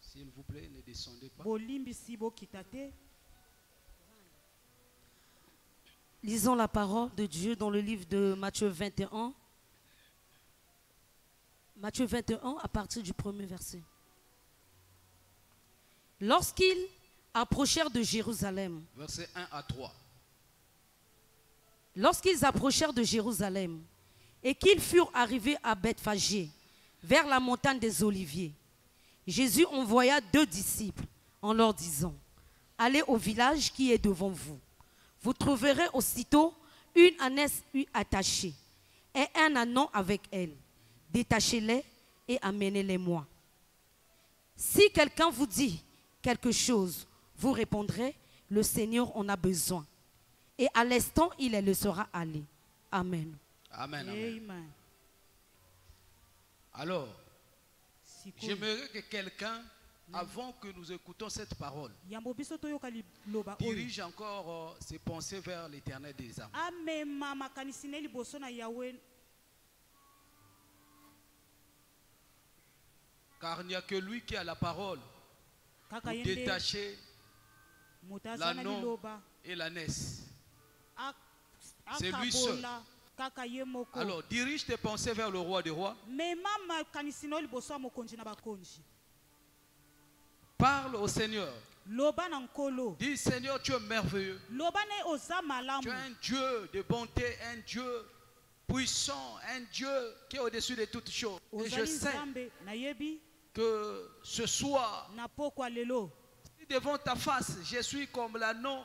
S'il vous plaît, ne descendez pas. Lisons la parole de Dieu dans le livre de Matthieu 21. Matthieu 21 à partir du premier verset. Lorsqu'ils approchèrent de Jérusalem. Verset 1 à 3. Lorsqu'ils approchèrent de Jérusalem et qu'ils furent arrivés à Bethphagée, vers la montagne des Oliviers, Jésus envoya 2 disciples en leur disant: allez au village qui est devant vous. Vous trouverez aussitôt une ânesse attachée et un ânon avec elle. Détachez-les et amenez-les-moi. Si quelqu'un vous dit quelque chose, vous répondrez: le Seigneur en a besoin. Et à l'instant, il les laissera aller. Amen. Amen. Amen. Alors, j'aimerais que quelqu'un, avant que nous écoutons cette parole, dirige encore ses pensées vers l'Éternel des âmes. Car il n'y a que lui qui a la parole pour détacher l'ânon et l'ânesse. C'est lui seul. Alors, dirige tes pensées vers le roi des rois. Parle au Seigneur. Dis: Seigneur, tu es merveilleux. Tu es un Dieu de bonté, un Dieu puissant, un Dieu qui est au-dessus de toutes choses. Et je sais que ce soir, devant ta face, je suis comme l'ânon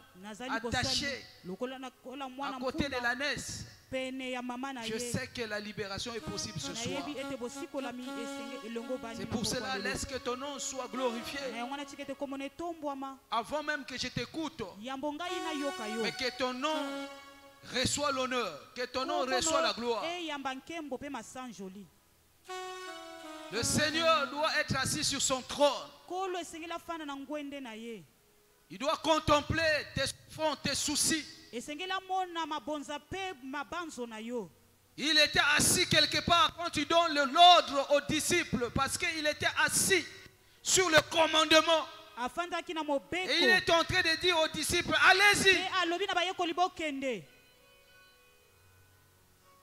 attaché à côté de l'ânesse. Je sais que la libération est possible ce soir. C'est pour cela, laisse que ton nom soit glorifié. Avant même que je t'écoute, mais que ton nom reçoit l'honneur, que ton nom reçoit la gloire. Le Seigneur doit être assis sur son trône. Il doit contempler tes souffrances, tes soucis. Il était assis quelque part quand tu donnes l'ordre aux disciples, parce qu'il était assis sur le commandement. Et il est en train de dire aux disciples: allez-y.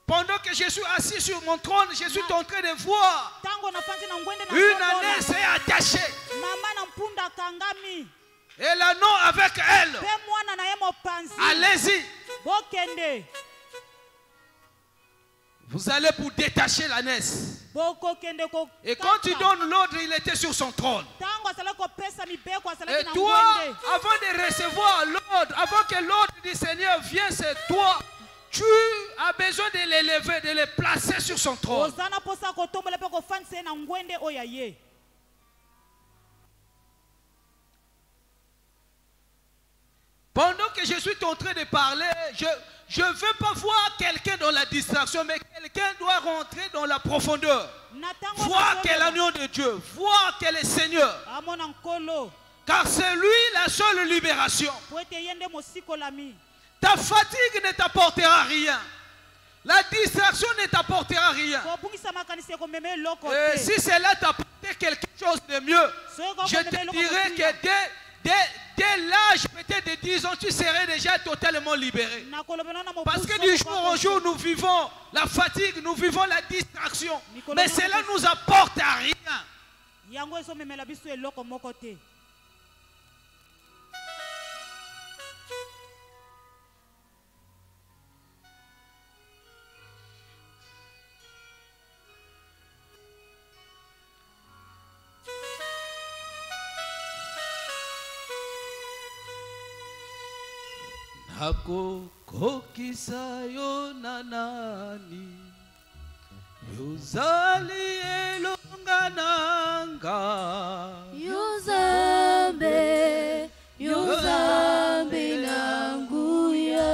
Pendant que je suis assis sur mon trône, je suis en train de voir une ânesse est attachée. Et l'ânon avec elle. Allez-y. Vous allez pour détacher l'ânesse. Et quand tu donnes l'ordre, il était sur son trône. Et toi, avant de recevoir l'ordre, avant que l'ordre du Seigneur vienne, c'est toi. Tu as besoin de l'élever, de le placer sur son trône. Pendant que je suis en train de parler, je ne veux pas voir quelqu'un dans la distraction, mais quelqu'un doit rentrer dans la profondeur. Voir qu'est l'agneau de Dieu, voir qu'est le Seigneur. Car c'est lui la seule libération. Ta fatigue ne t'apportera rien. La distraction ne t'apportera rien. Et si cela t'apportait quelque chose de mieux, je te dirais que dès l'âge peut-être de 10 ans, tu serais déjà totalement libéré. Parce que du jour au jour, nous vivons la fatigue, nous vivons la distraction. Mais cela ne nous apporte à rien. Nakokokisa yo na nani, yozali elonga nanga, yozambe nanguya.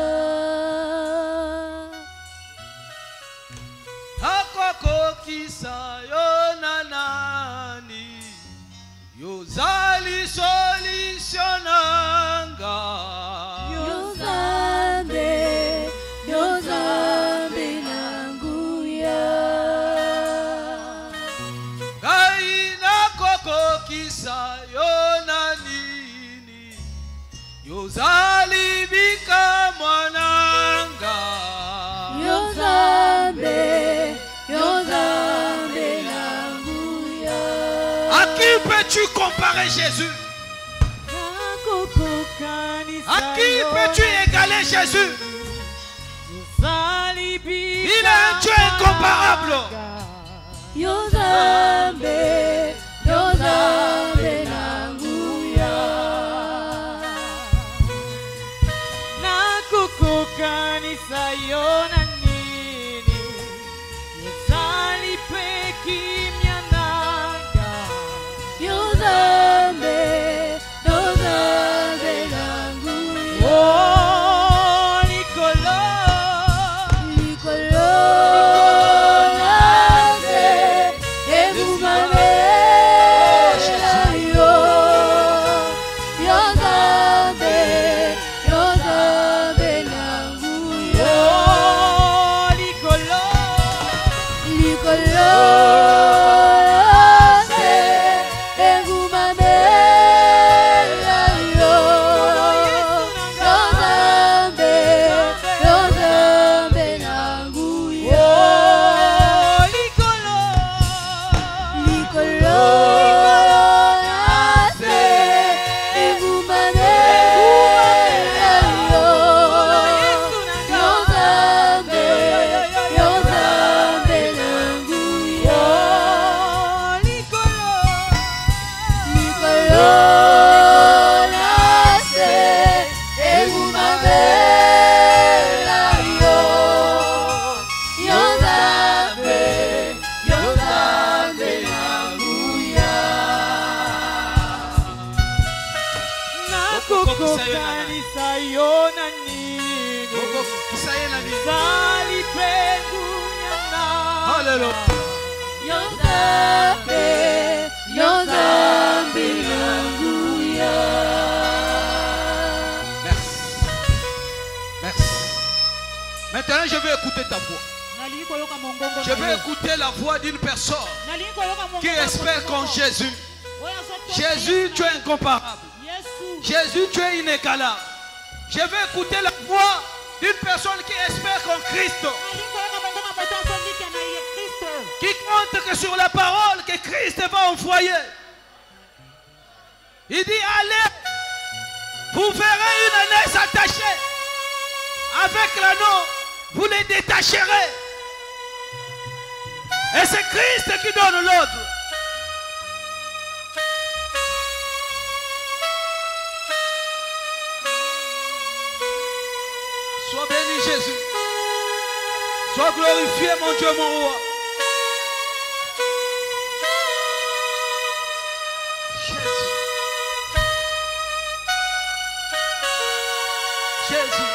Nakokokisa yo na nani, yozali solution nanga. Ozalibika mwananga. Yozambe, Yozambe nanguya. À qui peux-tu comparer Jésus? À qui peux-tu égaler Jésus? Il est un Dieu incomparable. Yozambe, Yozambe nanguya. Nakukukanisa yona nini. Yezali peki mianaga. Yozambe, Yozambe nanguya. Oh, Nikolo. Nikolo nase, egumame yo. Yozambe, Yozambe nanguya. Oh, Nikolo. Nikolo nase, egumame yo. Yozambe, Yozambe nanguya. Oh, Nikolo. Nikolo nase, egumame yo. Yozambe, Yozambe nanguya. Nikolo nase, egumame yo. Yozambe, Yozambe nanguya. Nakukukanisa yona nini. Zali pengu nyana. Alléluia. Yozambe, Yozambe nanguya. Merci. Merci. Maintenant, je vais écouter ta voix. Je vais écouter la voix d'une personne qui espère qu'en Jésus. Jésus, tu es incomparable. Jésus, tu es inégalable. Je vais écouter la voix d'une personne qui espère qu'en Christ, qui compte que sur la parole que Christ va envoyer. Il dit, allez, vous verrez une ânesse attachée. Avec l'anneau, vous les détacherez. Et c'est Christ qui donne l'ordre. Sois béni Jésus. Sois glorifié mon Dieu, mon roi. Jésus. Jésus.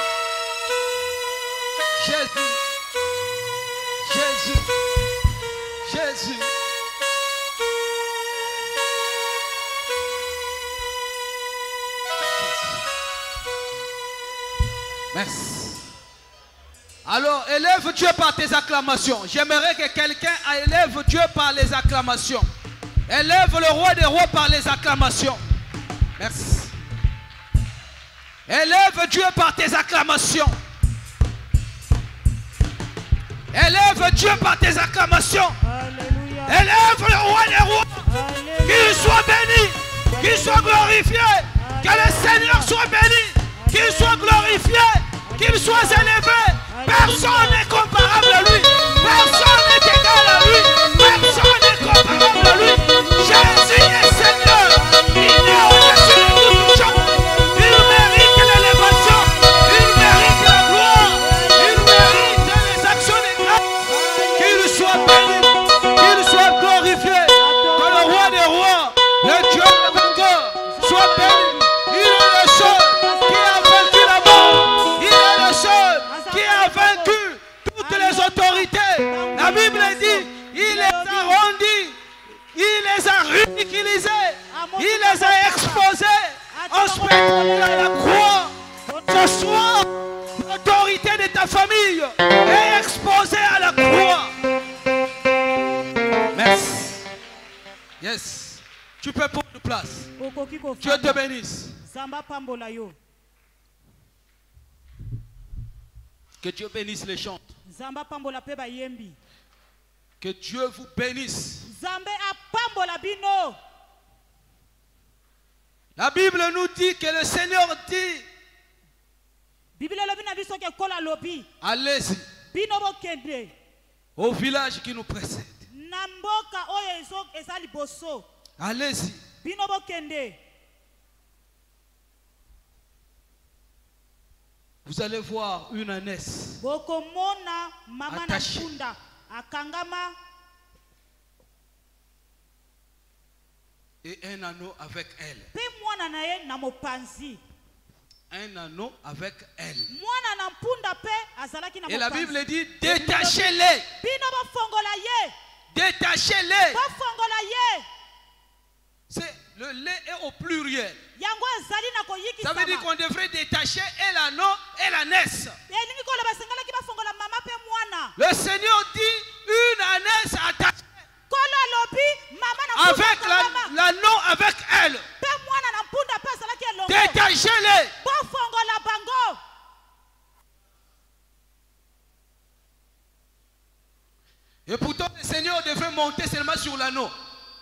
Jésus. Jésus. Jésus. Merci. Alors, élève Dieu par tes acclamations. J'aimerais que quelqu'un élève Dieu par les acclamations. Élève le roi des rois par les acclamations. Merci. Élève Dieu par tes acclamations. Élève Dieu par tes acclamations. Alléluia. Élève le roi des rois. Qu'il soit béni. Qu'il soit glorifié. Que le Seigneur soit béni. Qu'il soit glorifié. Qu'il soit élevé. Personne n'est comparable à lui. Personne n'est égal à lui. Personne n'est comparable à lui. Jésus est Seigneur. Il est au-dessus de toutes choses. Il mérite l'élévation. Il mérite la gloire. Il mérite les actions des grâces. Qu'il soit béni. Qu'il soit glorifié. Que le roi des rois, le Dieu des vainqueurs, soit béni. Il est le seul qui a vaincu la mort. Il est le seul qui a vaincu toutes les autorités. La Bible dit, il les a rendus, il les a ridiculisés, il les a exposés en spectacle à la croix. Ce soir, l'autorité de ta famille est exposée à la croix. Merci. Yes. Tu peux prendre place. Dieu te bénisse. Que Dieu bénisse les chants. Zamba pambola pe ba yembi. Que Dieu vous bénisse. Zambe apambola bino. La Bible nous dit que le Seigneur dit, Bible lobi na biso ke kola lobi. allez-y Bino bo kende. au village qui nous précède. Na mboka oyo eza liboso. Allez-y. Bino bo kende. Vous allez voir une ânesse Bokomona mama na attachée. punda akangama Et un anneau avec elle. pe mwana na ye na mopanzi. Un anneau avec elle. Mwana na punda pe azalaki na Et la mopanzi. Bible dit, détachez-les. Bino bo fongola ye. Détachez-les. Bo fongola ye. C'est le lait est au pluriel. Yango ezali na koyiki Ça sama. veut dire qu'on devrait détacher et l'anneau et l'ânesse. Elingi kola basengalaki ba fongola mama pe mwana. Le Seigneur dit une ânesse attachée Kola lobi mama na punda avec akangama. l'anneau avec elle. Pe mwana na punda pe azalaki elongo. Détachez-les. Bo fongola bango. Et pourtant le Seigneur devrait monter seulement sur l'anneau.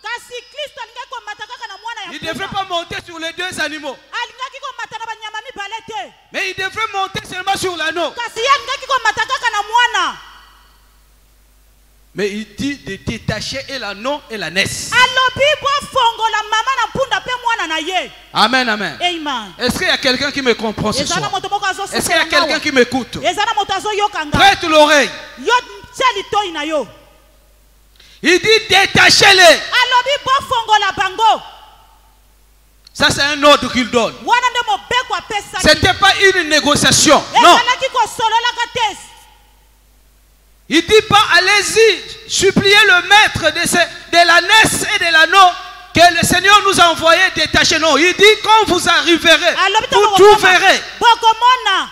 Kasi Kristo alingaki komata kaka na mwana ya Il ne punda. devrait pas monter sur les deux animaux. Alingaki komata na banyama mibale te. Mais il devrait monter seulement sur l'anneau. Kasi ye alingaki komata kaka na mwana. Mais il dit de détacher et l'anneau et l'ânesse. Alobi bo fongola mama na punda pe mwana na ye. Amen, amen. Amen. Est-ce qu'il y a quelqu'un qui me comprend ce Ezana soir? moto moko azo Est-ce qu'il y a quelqu'un qui m'écoute? Ezana moto azo yokanga. Prête l'oreille. Yo tchali toyi na yo. Il dit détachez-les. Alobi bo fongola bango. Ça c'est un ordre qu'il donne. Wana nde mobeko apesa. C'était pas une négociation. Non. Ezalaki kosolola te. Il dit pas allez-y, suppliez le maître de l'ânesse et de l'anneau que le Seigneur nous a envoyé détacher. Non, il dit quand vous arriverez, vous trouverez Bokomona.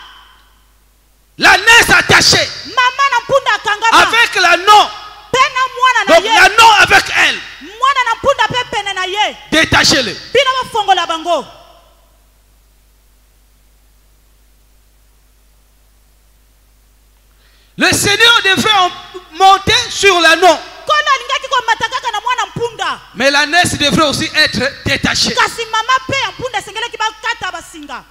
l'ânesse attachée Mama na punda akangama. avec l'anneau. Pena mwana na Donc ye. l'anneau avec elle. Mwana na punda pe pene na ye. Détachez-les. Bino bo fongola bango. Le Seigneur devrait monter sur l'anneau. Kola alingaki komata kaka na mwana mpunda. Mais l'ânesse devrait aussi être détachée. Kasi mama pe ya mpunda esengelaki bakata basinga.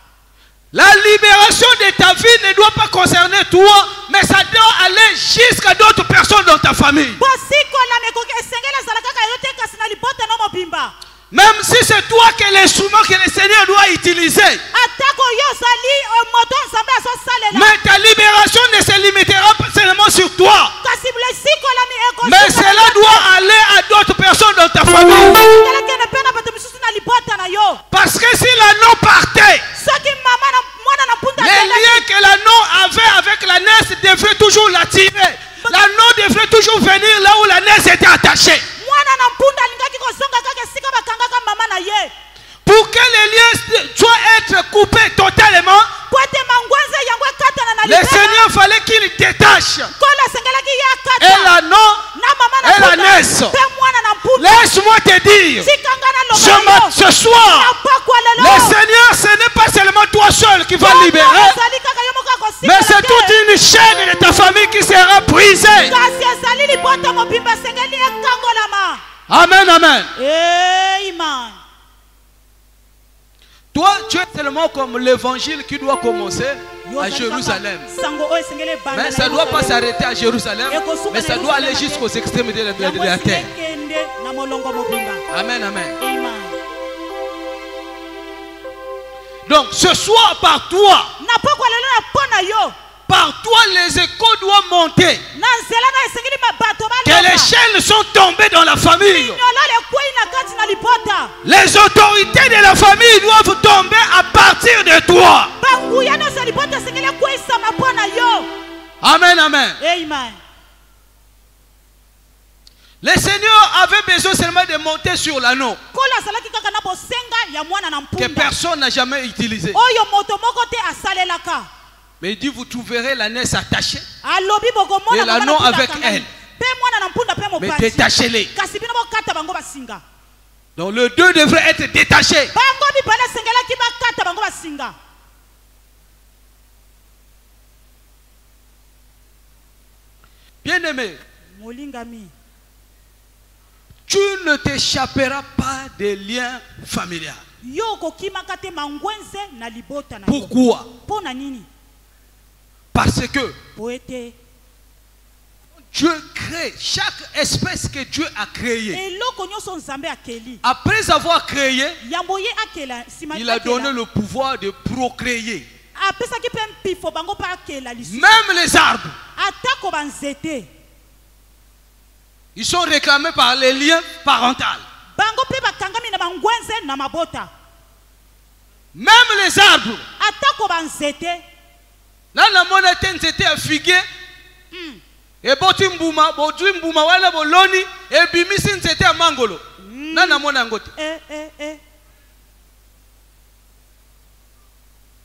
La libération de ta vie ne doit pas concerner toi, mais ça doit aller jusqu'à d'autres personnes dans ta famille. Bosikola mekoki esengeli ezala kaka yo te kasi na libota na mobimba. Même si c'est toi qui es l'instrument que le Seigneur doit utiliser. Atako yo ozali moto nzambe azosalela. Mais ta libération ne se limitera pas seulement sur toi. Kasi lesikola mi eko. Mais cela doit aller à d'autres personnes dans ta famille. Ngeleke ne pena bato misusu na libota na yo. Parce que si l'anneau partait, Soki mama na mwana na mpunda les liens que l'anneau avait avec l'ânesse devraient toujours l'attirer. L'anneau devrait toujours venir là où l'ânesse était attachée. Mwana na mpunda alingaki kozonga kaka esika bakangaka mama na ye. Pour que les liens soient être coupés totalement, Po ete mangwenze yango ekatana na le libela. Seigneur fallait qu'il détache Kola esengelaki ye et akata. l'anneau Na mama na et mpunda. l'ânesse. Pe mwana na mpunda. Laisse-moi te dire, Sikanga na loba yo. ce soir, le Seigneur, ce n'est pas seulement toi seul qui va libérer, mais c'est toute une chaîne de ta famille qui sera brisée. Amen, amen. Amen. Toi, tu es tellement comme l'évangile qui doit commencer à Jérusalem. Mais ça ne doit pas s'arrêter à Jérusalem, mais ça doit aller jusqu'aux extrémités de la terre. Amen, amen. Donc ce soir, par toi, les échos doivent monter. Que les chaînes sont tombées dans la famille. Les autorités de la famille doivent tomber à partir de toi. Amen, amen. Amen. Le Seigneur avait besoin seulement de monter sur l'anneau que personne n'a jamais utilisé. Mais il dit, vous trouverez l'ânesse attachée et l'anneau avec elle. Mais détachez-les. Donc le deux devrait être détaché. Bien-aimé, tu ne t'échapperas pas des liens familiaux. Pourquoi? Parce que Dieu crée chaque espèce que Dieu a créée. Après avoir créé, il a donné le pouvoir de procréer. Même les arbres, ils sont réclamés par les liens parentaux. Même les arbres, là la monnaie était affiguée. Et boti mbuma wana boloni et bimisi nzete ya mangolo. Nana mona ngote.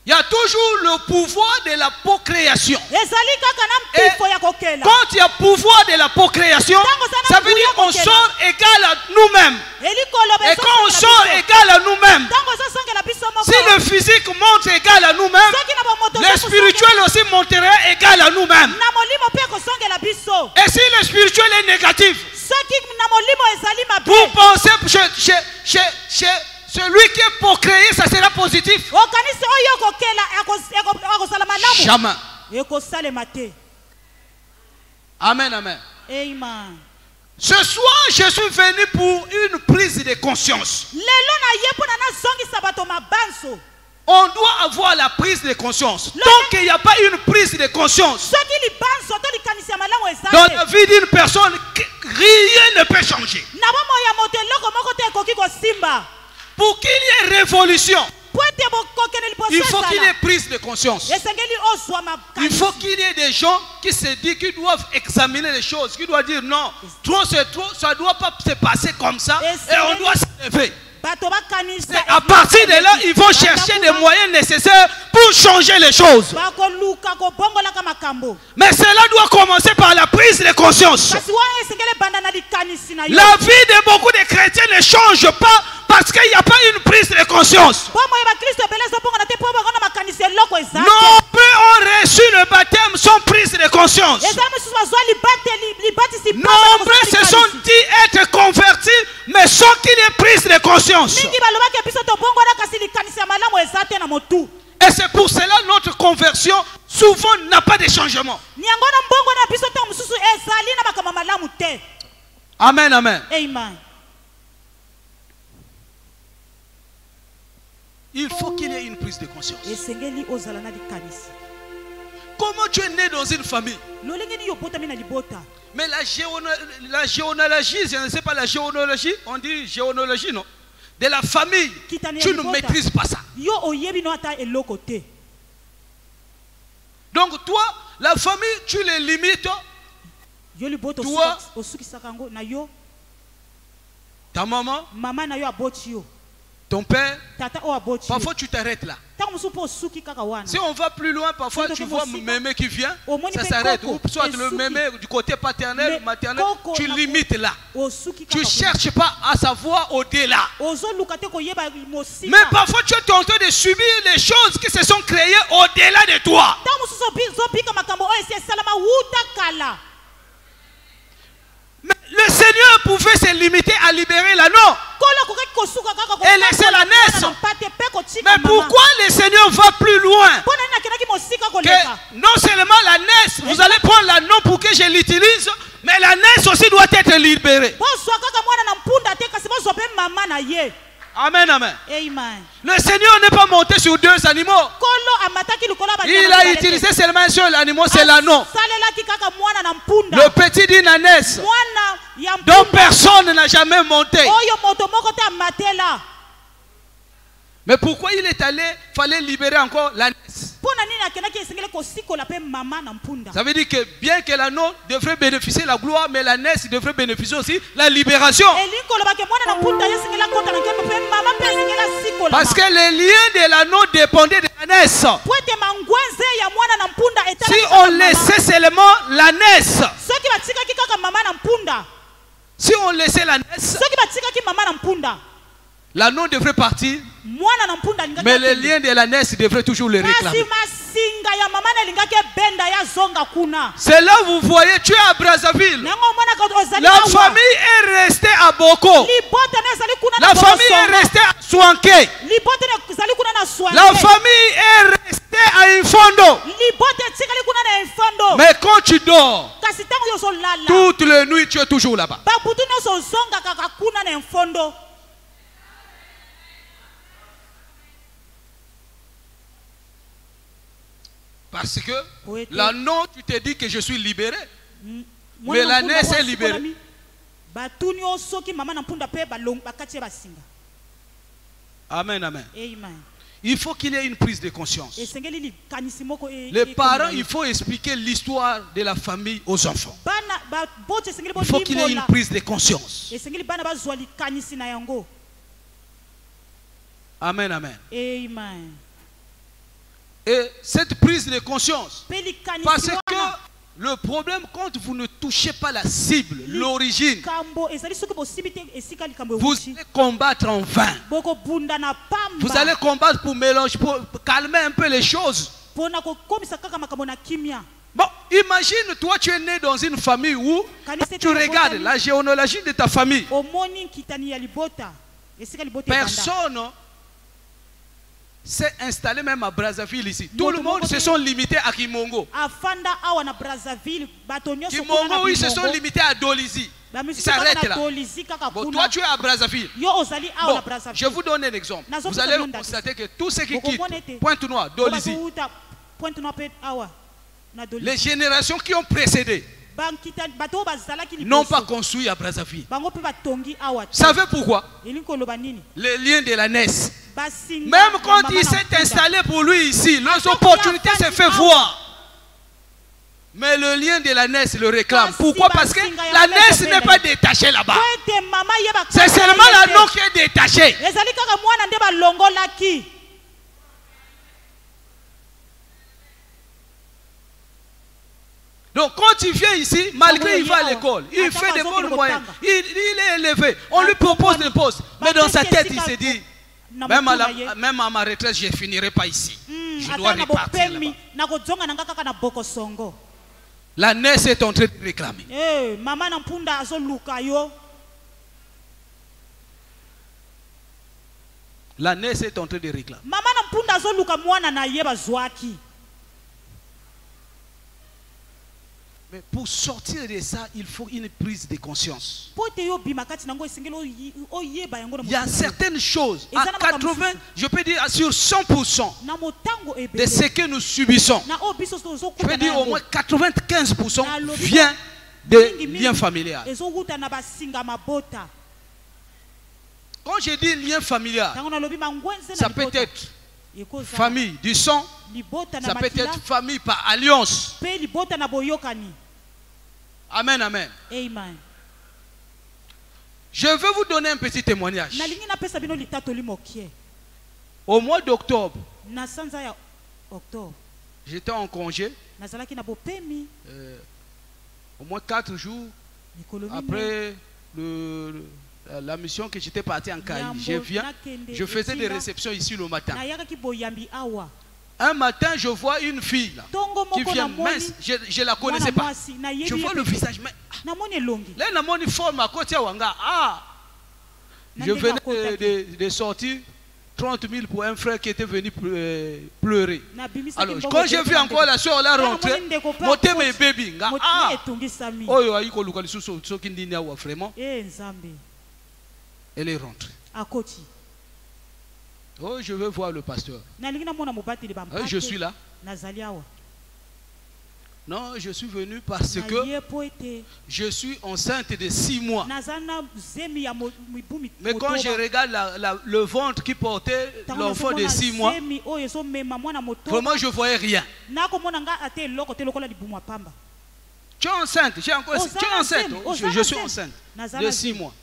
Il y a toujours le pouvoir de la procréation. Et quand il y a pouvoir de la procréation, ça veut dire qu'on sort égal à nous-mêmes. Et quand on sort égal à nous-mêmes, si le physique monte égal à nous-mêmes, le spirituel aussi montera égal à nous-mêmes. Et si le spirituel est négatif, vous pensez chez celui qui est pour créer, ça sera positif? Jamais. Amen, amen. Ce soir, je suis venu pour une prise de conscience. On doit avoir la prise de conscience. Tant qu'il n'y a pas une prise de conscience dans la vie d'une personne, rien ne peut changer. Pour qu'il y ait révolution, il faut qu'il y ait prise de conscience. Il faut qu'il y ait des gens qui se disent qu'ils doivent examiner les choses, qui doivent dire non, trop c'est trop, ça ne doit pas se passer comme ça et on doit se lever. À partir de là, ils vont chercher des moyens nécessaires pour changer les choses. Mais cela doit commencer par la prise de conscience. La vie de beaucoup de chrétiens ne change pas parce qu'il n'y a pas une prise de conscience. Nombreux ont reçu le baptême sans prise de conscience. Nombreux se sont dit être convertis, mais sans qu'il y ait prise de conscience. Et c'est pour cela notre conversion souvent n'a pas de changement. Amen, amen. Il faut qu'il y ait une prise de conscience. Comment tu es né dans une famille? Mais la généalogie, je ne sais pas la généalogie, on dit généalogie, non? De la famille, tu ne maîtrises pas ça. Donc toi, la famille, tu les limites. Toi, ta maman, ton père, parfois tu t'arrêtes là. Si on va plus loin, parfois tu vois mémé qui vient, ça s'arrête. Ou soit le mémé du côté paternel, maternel, tu limites là. Tu ne cherches pas à savoir au-delà. Mais parfois tu es tenté de subir les choses qui se sont créées au-delà de toi. Mais le Seigneur pouvait se limiter à libérer l'anneau et laisser la naisse. Mais pourquoi le Seigneur va plus loin? Que non seulement la naisse, vous allez prendre l'anneau pour que je l'utilise, mais la naisse aussi doit être libérée. Amen, amen. Le Seigneur n'est pas monté sur deux animaux. Il a utilisé seulement un seul animal, c'est l'anneau. Le petit d'une ânesse dont personne n'a jamais monté. Mais pourquoi il est allé, fallait libérer encore l'ânesse? Ça veut dire que bien que l'anneau devrait bénéficier de la gloire, mais l'ânesse devrait bénéficier aussi de la libération. Parce que les liens de l'anneau dépendaient de l'ânesse. Si on laissait seulement l'ânesse, si on laissait l'ânesse, l'anneau devrait partir, mais les liens de l'ânesse devraient toujours le réclamer. C'est là vous voyez, tu es à Brazzaville. La famille est restée à Boko. La famille est restée à Swanké. La famille est restée à Infondo. Mais quand tu dors, toutes les nuits tu es toujours là-bas. Parce que la non, tu te dis que je suis libéré. Mais la naisse est libérée. Amen, amen. Il faut qu'il y ait une prise de conscience. Les parents, il faut expliquer l'histoire de la famille aux enfants. Il faut qu'il y ait une prise de conscience. Amen, amen. Et cette prise de conscience, parce que le problème, quand vous ne touchez pas la cible, l'origine, vous allez combattre en vain. Vous allez combattre pour mélanger, pour calmer un peu les choses. Bon, imagine, toi tu es né dans une famille où tu regardes la généalogie de ta famille. Personne s'est installé même à Brazzaville ici. Tout le monde se sont limités à Kimongo. Kimongo, ils se sont limités à Dolisie. Ils s'arrêtent là. Bon, toi tu es à Brazzaville. Bon, je vous donne un exemple. Vous allez constater que tous ceux qui quittent Pointe-Noire, Dolisie, les générations qui ont précédé n'ont pas construit à Brazzaville. Vous savez pourquoi? Les liens de la naisse. Même quand il s'est installé pour lui ici, les opportunités se fait voir. Mais le lien de la naisse le réclame. Pourquoi? Parce que la naisse n'est pas détachée là-bas. C'est seulement la non qui est détachée. Donc quand il vient ici, malgré il va à l'école, il fait des bons moyens, il est élevé, on lui propose des postes. Mais dans sa tête, il se dit, même à ma retraite, je ne finirai pas ici. Je dois repartir là-bas. La naisse est en train de réclamer. La naisse est en train de réclamer. Mais pour sortir de ça, il faut une prise de conscience. Il y a certaines choses, à 80, je peux dire sur 100% de ce que nous subissons, je peux dire au moins 95% vient de liens familiaux. Quand je dis lien familial, ça peut être famille du sang, ça peut être famille par alliance. Amen, amen. Je veux vous donner un petit témoignage. Au mois d'octobre, j'étais en congé. Au moins 4 jours après la mission que j'étais parti en Caï. Je faisais des réceptions ici le matin. Un matin, je vois une fille là, qui vient mince. Je ne la connaissais pas. Je vois le visage. Mais là, je venais de sortir 30 000 pour un frère qui était venu pleurer. Alors, quand j'ai vu encore la soeur là rentrer, mon thème est baby. Vraiment. Elle est rentrée. Oh, je veux voir le pasteur. Je suis là. Non, je suis venu parce que je suis enceinte de 6 mois. Mais quand je regarde le ventre qui portait l'enfant de 6 mois, vraiment je ne voyais rien. Tu es enceinte? Tu es enceinte? Je suis enceinte de 6 mois.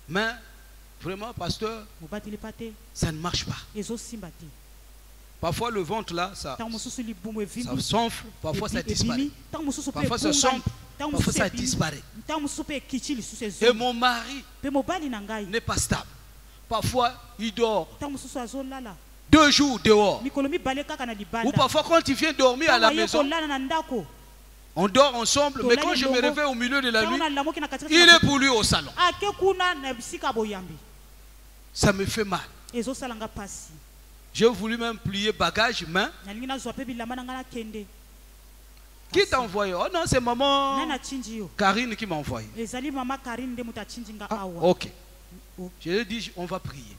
Mais vraiment, pasteur, ça ne marche pas. Parfois le ventre là, ça s'enfle, parfois ça disparaît. Parfois ça s'enfle, parfois ça disparaît. Et mon mari n'est pas stable. Parfois il dort. 2 jours dehors. Ou parfois quand tu viens dormir à la maison, on dort ensemble, mais quand je me réveille au milieu de la nuit, il est pour lui au salon. Ça me fait mal. J'ai voulu même plier bagage, main. Qui t'a envoyé? Oh non, c'est maman Karine qui m'a envoyé. Ah, ok. Je lui ai dit, on va prier.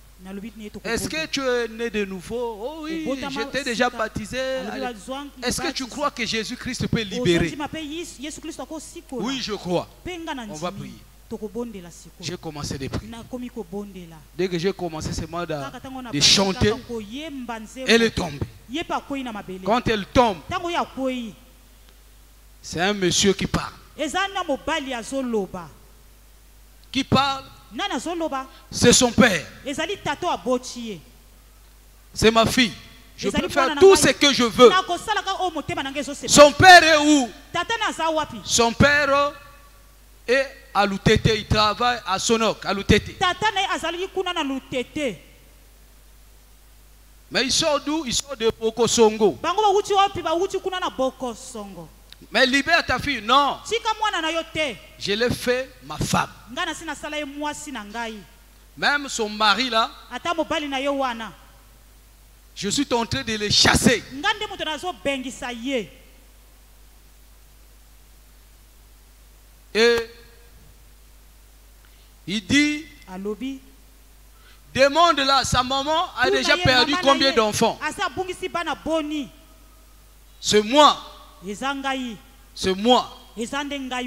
Est-ce que tu es né de nouveau? Oh oui, j'étais déjà baptisé. Est-ce que tu crois que Jésus-Christ peut libérer? Oui, je crois. On va prier. J'ai commencé à prier. Dès que j'ai commencé seulement de chanter, elle est tombée. Quand elle tombe, c'est un monsieur qui parle. Qui parle? C'est son père. C'est ma fille. Je peux faire tout ce que je veux. Son père est où? Son père est à Lutete. Il travaille à Sonok, à Lutete. Mais il sort d'où? Il sort de Bokosongo. Mais libère ta fille. Non. Je l'ai fait ma femme. Même son mari là, je suis en train de les chasser. Et il dit, demande là, sa maman a déjà perdu combien d'enfants? C'est moi. C'est moi.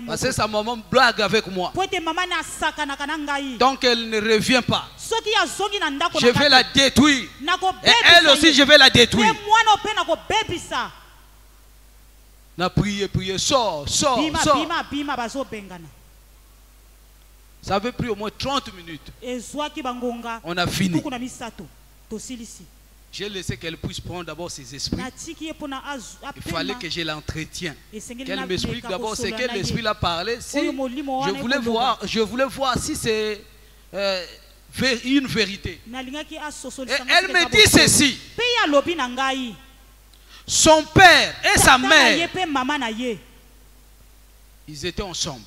Parce que sa maman blague avec moi. Donc elle ne revient pas. Je vais la détruire. Et elle aussi, je vais la détruire. On a prié, prié, sors, sors, sors. Ça avait pris au moins 30 minutes. On a fini. J'ai laissé qu'elle puisse prendre d'abord ses esprits. Il fallait que je l'entretienne. Qu'elle m'explique d'abord ce que l'esprit a parlé. Si je voulais voir si c'est une vérité. Et elle me dit ceci. Son père et sa mère, ils étaient ensemble.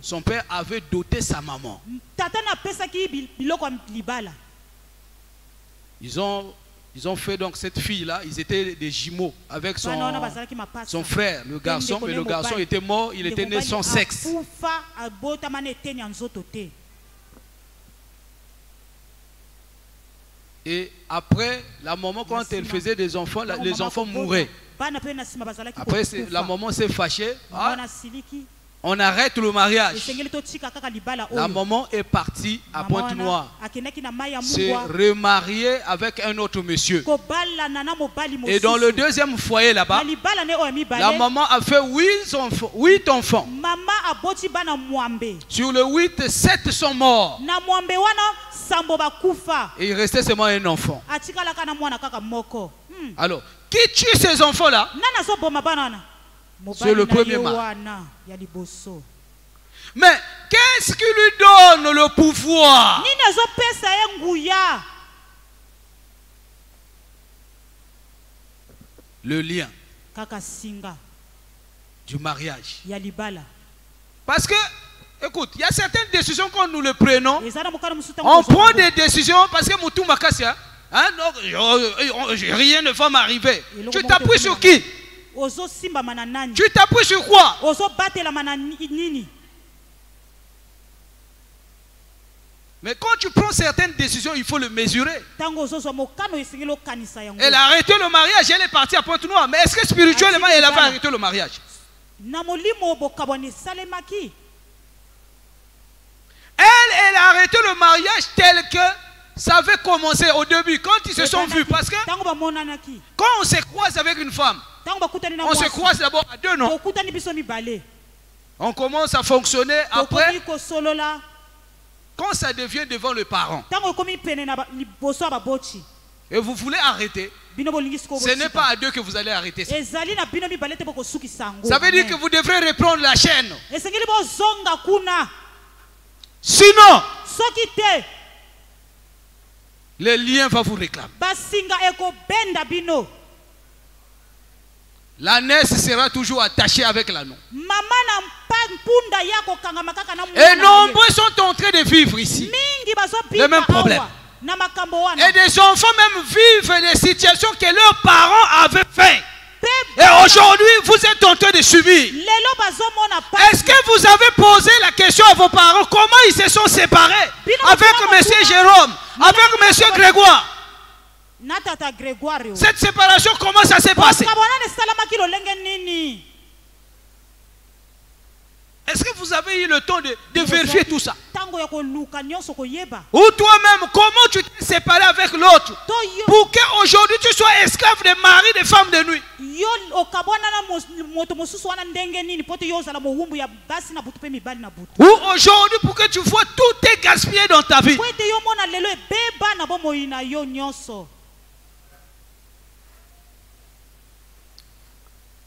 Son père avait doté sa maman. Ils ont fait donc cette fille-là, ils étaient des jumeaux avec son frère, le garçon. Mais le garçon était mort, il était né sans sexe. Et après, la maman, quand elle faisait des enfants, les enfants mouraient. Après, la maman s'est fâchée. Ah, on arrête le mariage. La maman est partie à Pointe-Noire, s'est remariée avec un autre monsieur. Et dans le deuxième foyer là-bas, la maman a fait 8 enfants. Sur le 8, 7 sont morts. Et il restait seulement un enfant. Alors, qui tue ces enfants-là? C'est le premier mari. Mais qu'est-ce qui lui donne le pouvoir? Le lien du mariage. Parce que, écoute, il y a certaines décisions quand nous les prenons, on prend des décisions parce que Moutou Makassia, hein, rien ne va m'arriver. Tu t'appuies sur qui? Tu t'appuies sur quoi? Mais quand tu prends certaines décisions, il faut le mesurer. Elle a arrêté le mariage, elle est partie à Pointe-Noire. Mais est-ce que spirituellement, elle avait arrêté le mariage? Elle a arrêté le mariage tel que ça avait commencé au début, quand ils se sont vus. Parce que quand on se croise avec une femme, on se croise d'abord à 2 noms. On commence à fonctionner. Après, quand ça devient devant le parent, et vous voulez arrêter, ce n'est pas à 2 que vous allez arrêter ça. Ça veut dire que vous devrez reprendre la chaîne. Sinon, Le lien va vous réclamer. L'ânesse sera toujours attachée avec l'anneau. Et nombreux sont en train de vivre ici le même problème. Et des enfants même vivent des situations que leurs parents avaient fait. Et aujourd'hui, vous êtes en train de subir. Est-ce que vous avez posé la question à vos parents comment ils se sont séparés avec M. Jérôme, avec M. Grégoire? Cette séparation, comment ça s'est passé? Est-ce que vous avez eu le temps de vérifier tout ça? Ou toi-même, comment tu t'es séparé avec l'autre pour qu'aujourd'hui tu sois esclave des maris, des femmes de nuit? Ou aujourd'hui pour que tu vois tout est gaspillé dans ta vie?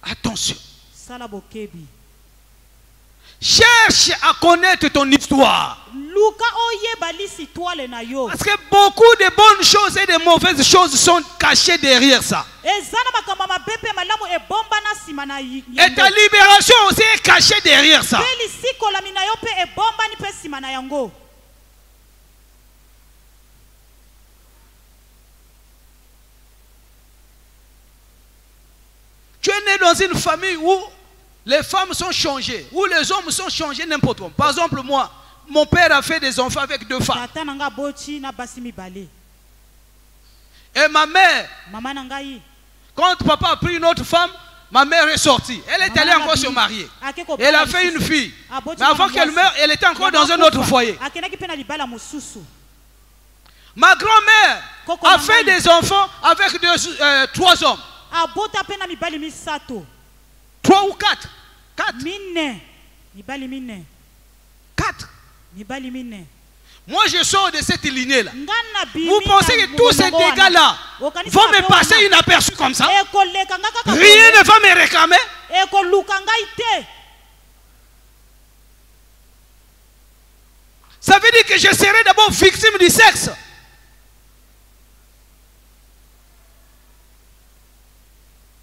Attention. Cherche à connaître ton histoire. Parce que beaucoup de bonnes choses et de mauvaises choses sont cachées derrière ça. Et ta libération aussi est cachée derrière ça. Tu es né dans une famille où les femmes sont changées, où les hommes sont changés n'importe où. Par exemple, moi, mon père a fait des enfants avec 2 femmes. Et ma mère, quand papa a pris une autre femme, ma mère est sortie. Elle est allée encore se marier. Elle a fait une fille. Mais avant qu'elle meure, elle était encore dans un autre foyer. Ma grand-mère a fait des enfants avec 3 hommes. 3 ou 4? 4. 4. Moi je sors de cette lignée-là. Vous pensez que tous ces dégâts-là vont me passer inaperçus comme ça? Rien ne va me réclamer? Ça veut dire que je serai d'abord victime du sexe.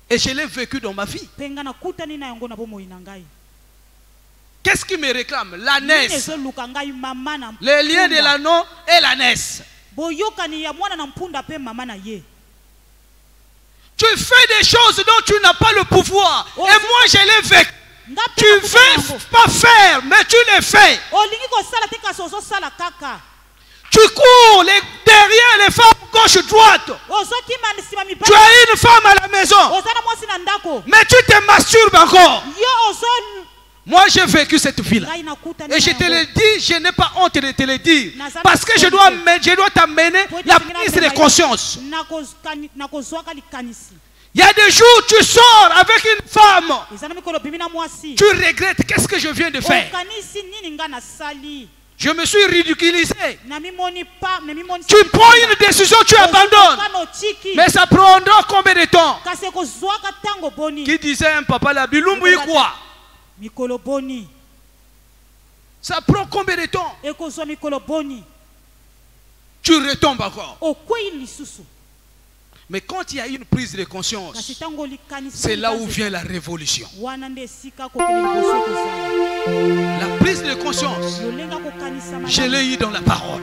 Et je l'ai vécu dans ma vie. Qu'est-ce qui me réclame? L'ânesse. Le lien de l'anneau et l'ânesse. Tu fais des choses dont tu n'as pas le pouvoir. Et moi je l'ai vécu. Tu ne veux pas faire, mais tu le fais. Tu cours derrière les femmes gauche-droite. Tu as une femme à la maison. Mais tu te masturbes encore. Moi j'ai vécu cette vie-là. Et je te le dis, je n'ai pas honte de te le dire. Parce que je dois t'amener la prise de conscience. Il y a des jours où tu sors avec une femme. Tu regrettes, qu'est-ce que je viens de faire? Je me suis ridiculisé. Tu prends une décision, tu abandonnes. Mais ça prendra combien de temps? Qui disait un papa la bilumbu quoi? Ça prend combien de temps? Tu retombes encore. Mais quand il y a une prise de conscience, c'est là où vient la révolution. La prise de conscience, je l'ai eu dans la parole.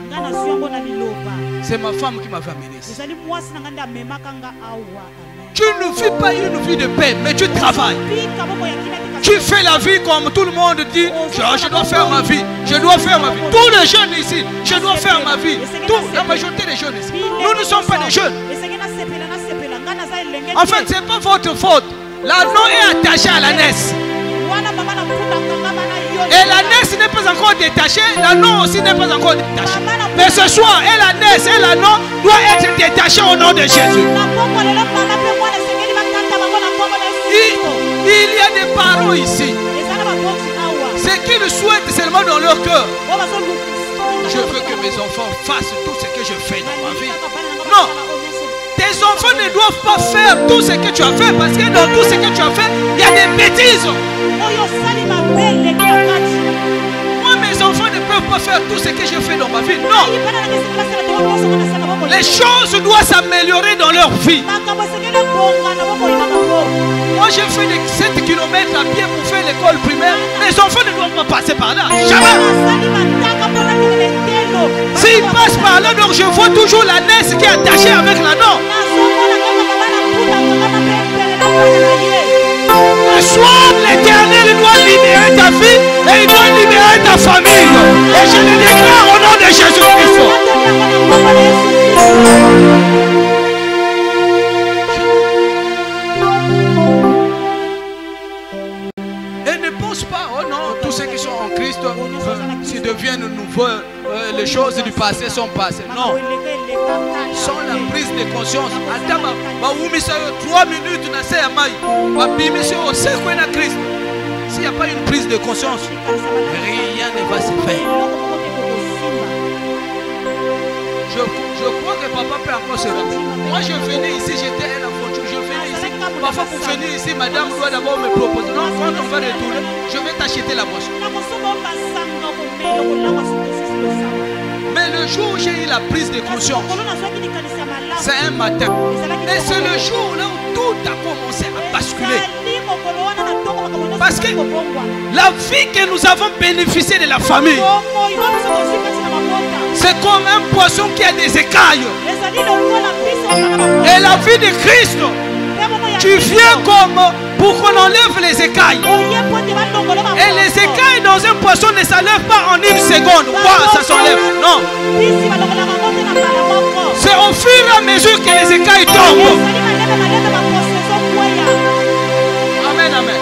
C'est ma femme qui m'avait amené ici. Tu ne vis pas une vie de paix, mais tu travailles. Tu fais la vie comme tout le monde dit. Je dois faire ma vie. Je dois faire ma vie. Tous les jeunes ici, je dois faire ma vie. La majorité des jeunes ici. Nous ne sommes pas des jeunes. En fait, ce n'est pas votre faute. L'anneau est attaché à l'ânesse. Et l'ânesse n'est pas encore détachée. L'anneau aussi n'est pas encore détaché. Mais ce soir, et l'ânesse et l'anneau doivent être détachés au nom de Jésus. Il y a des parents ici. Ce qu'ils souhaitent seulement dans leur cœur. Je veux que mes enfants fassent tout ce que je fais dans ma vie. Non. Tes enfants ne doivent pas faire tout ce que tu as fait, parce que dans tout ce que tu as fait, il y a des bêtises. Moi, mes enfants ne peuvent pas faire tout ce que j'ai fait dans ma vie. Non. Les choses doivent s'améliorer dans leur vie. Moi j'ai fait des 7 km à pied pour faire l'école primaire. Les enfants ne doivent pas passer par là. Jamais. S'ils passent par là, donc je vois toujours la naisse qui est attachée avec l'anneau. Le soir, l'Éternel doit libérer ta vie et il doit libérer ta famille. Et je le déclare au nom de Jésus-Christ. Et ne pense pas, oh non, tous ceux qui sont en Christ, s'ils deviennent nouveaux, les choses du passé sont passées. Non. Sans la prise de conscience. 3 minutes na se amai. Christ. S'il n'y a pas une prise de conscience, rien ne va se faire. Je crois que papa peut encore se rendre. Moi je venais ici, j'étais un enfant. Je venais ici. Parfois pour venir ici, madame doit d'abord me proposer. Non, quand on va retourner, je vais t'acheter la boisson. Mais le jour où j'ai eu la prise de conscience, c'est un matin. Et c'est le jour là où tout a commencé à basculer. Parce que la vie que nous avons bénéficié de la famille, c'est comme un poisson qui a des écailles. Et la vie de Christ, tu viens comme pour qu'on enlève les écailles. Et les écailles dans un poisson ne s'enlèvent pas en une seconde. Wow, ça s'enlève. Non. C'est au fur et à mesure que les écailles tombent. Amen, amen.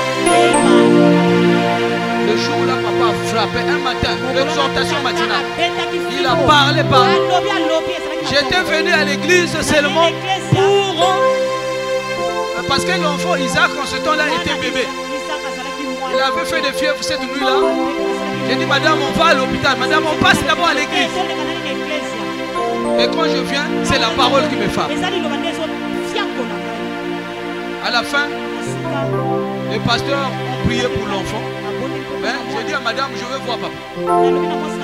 Le jour où là, papa a frappé un matin, l'exhortation matinale, il a parlé par. J'étais venu à l'église seulement pour. Parce que l'enfant Isaac en ce temps-là était bébé. Il avait fait des fièvres cette nuit-là. J'ai dit, madame, on va à l'hôpital. Madame, on passe d'abord à l'église. Et quand je viens, c'est la parole qui me frappe. À la fin, les pasteurs ont prié pour l'enfant. J'ai dit à madame, je veux voir papa.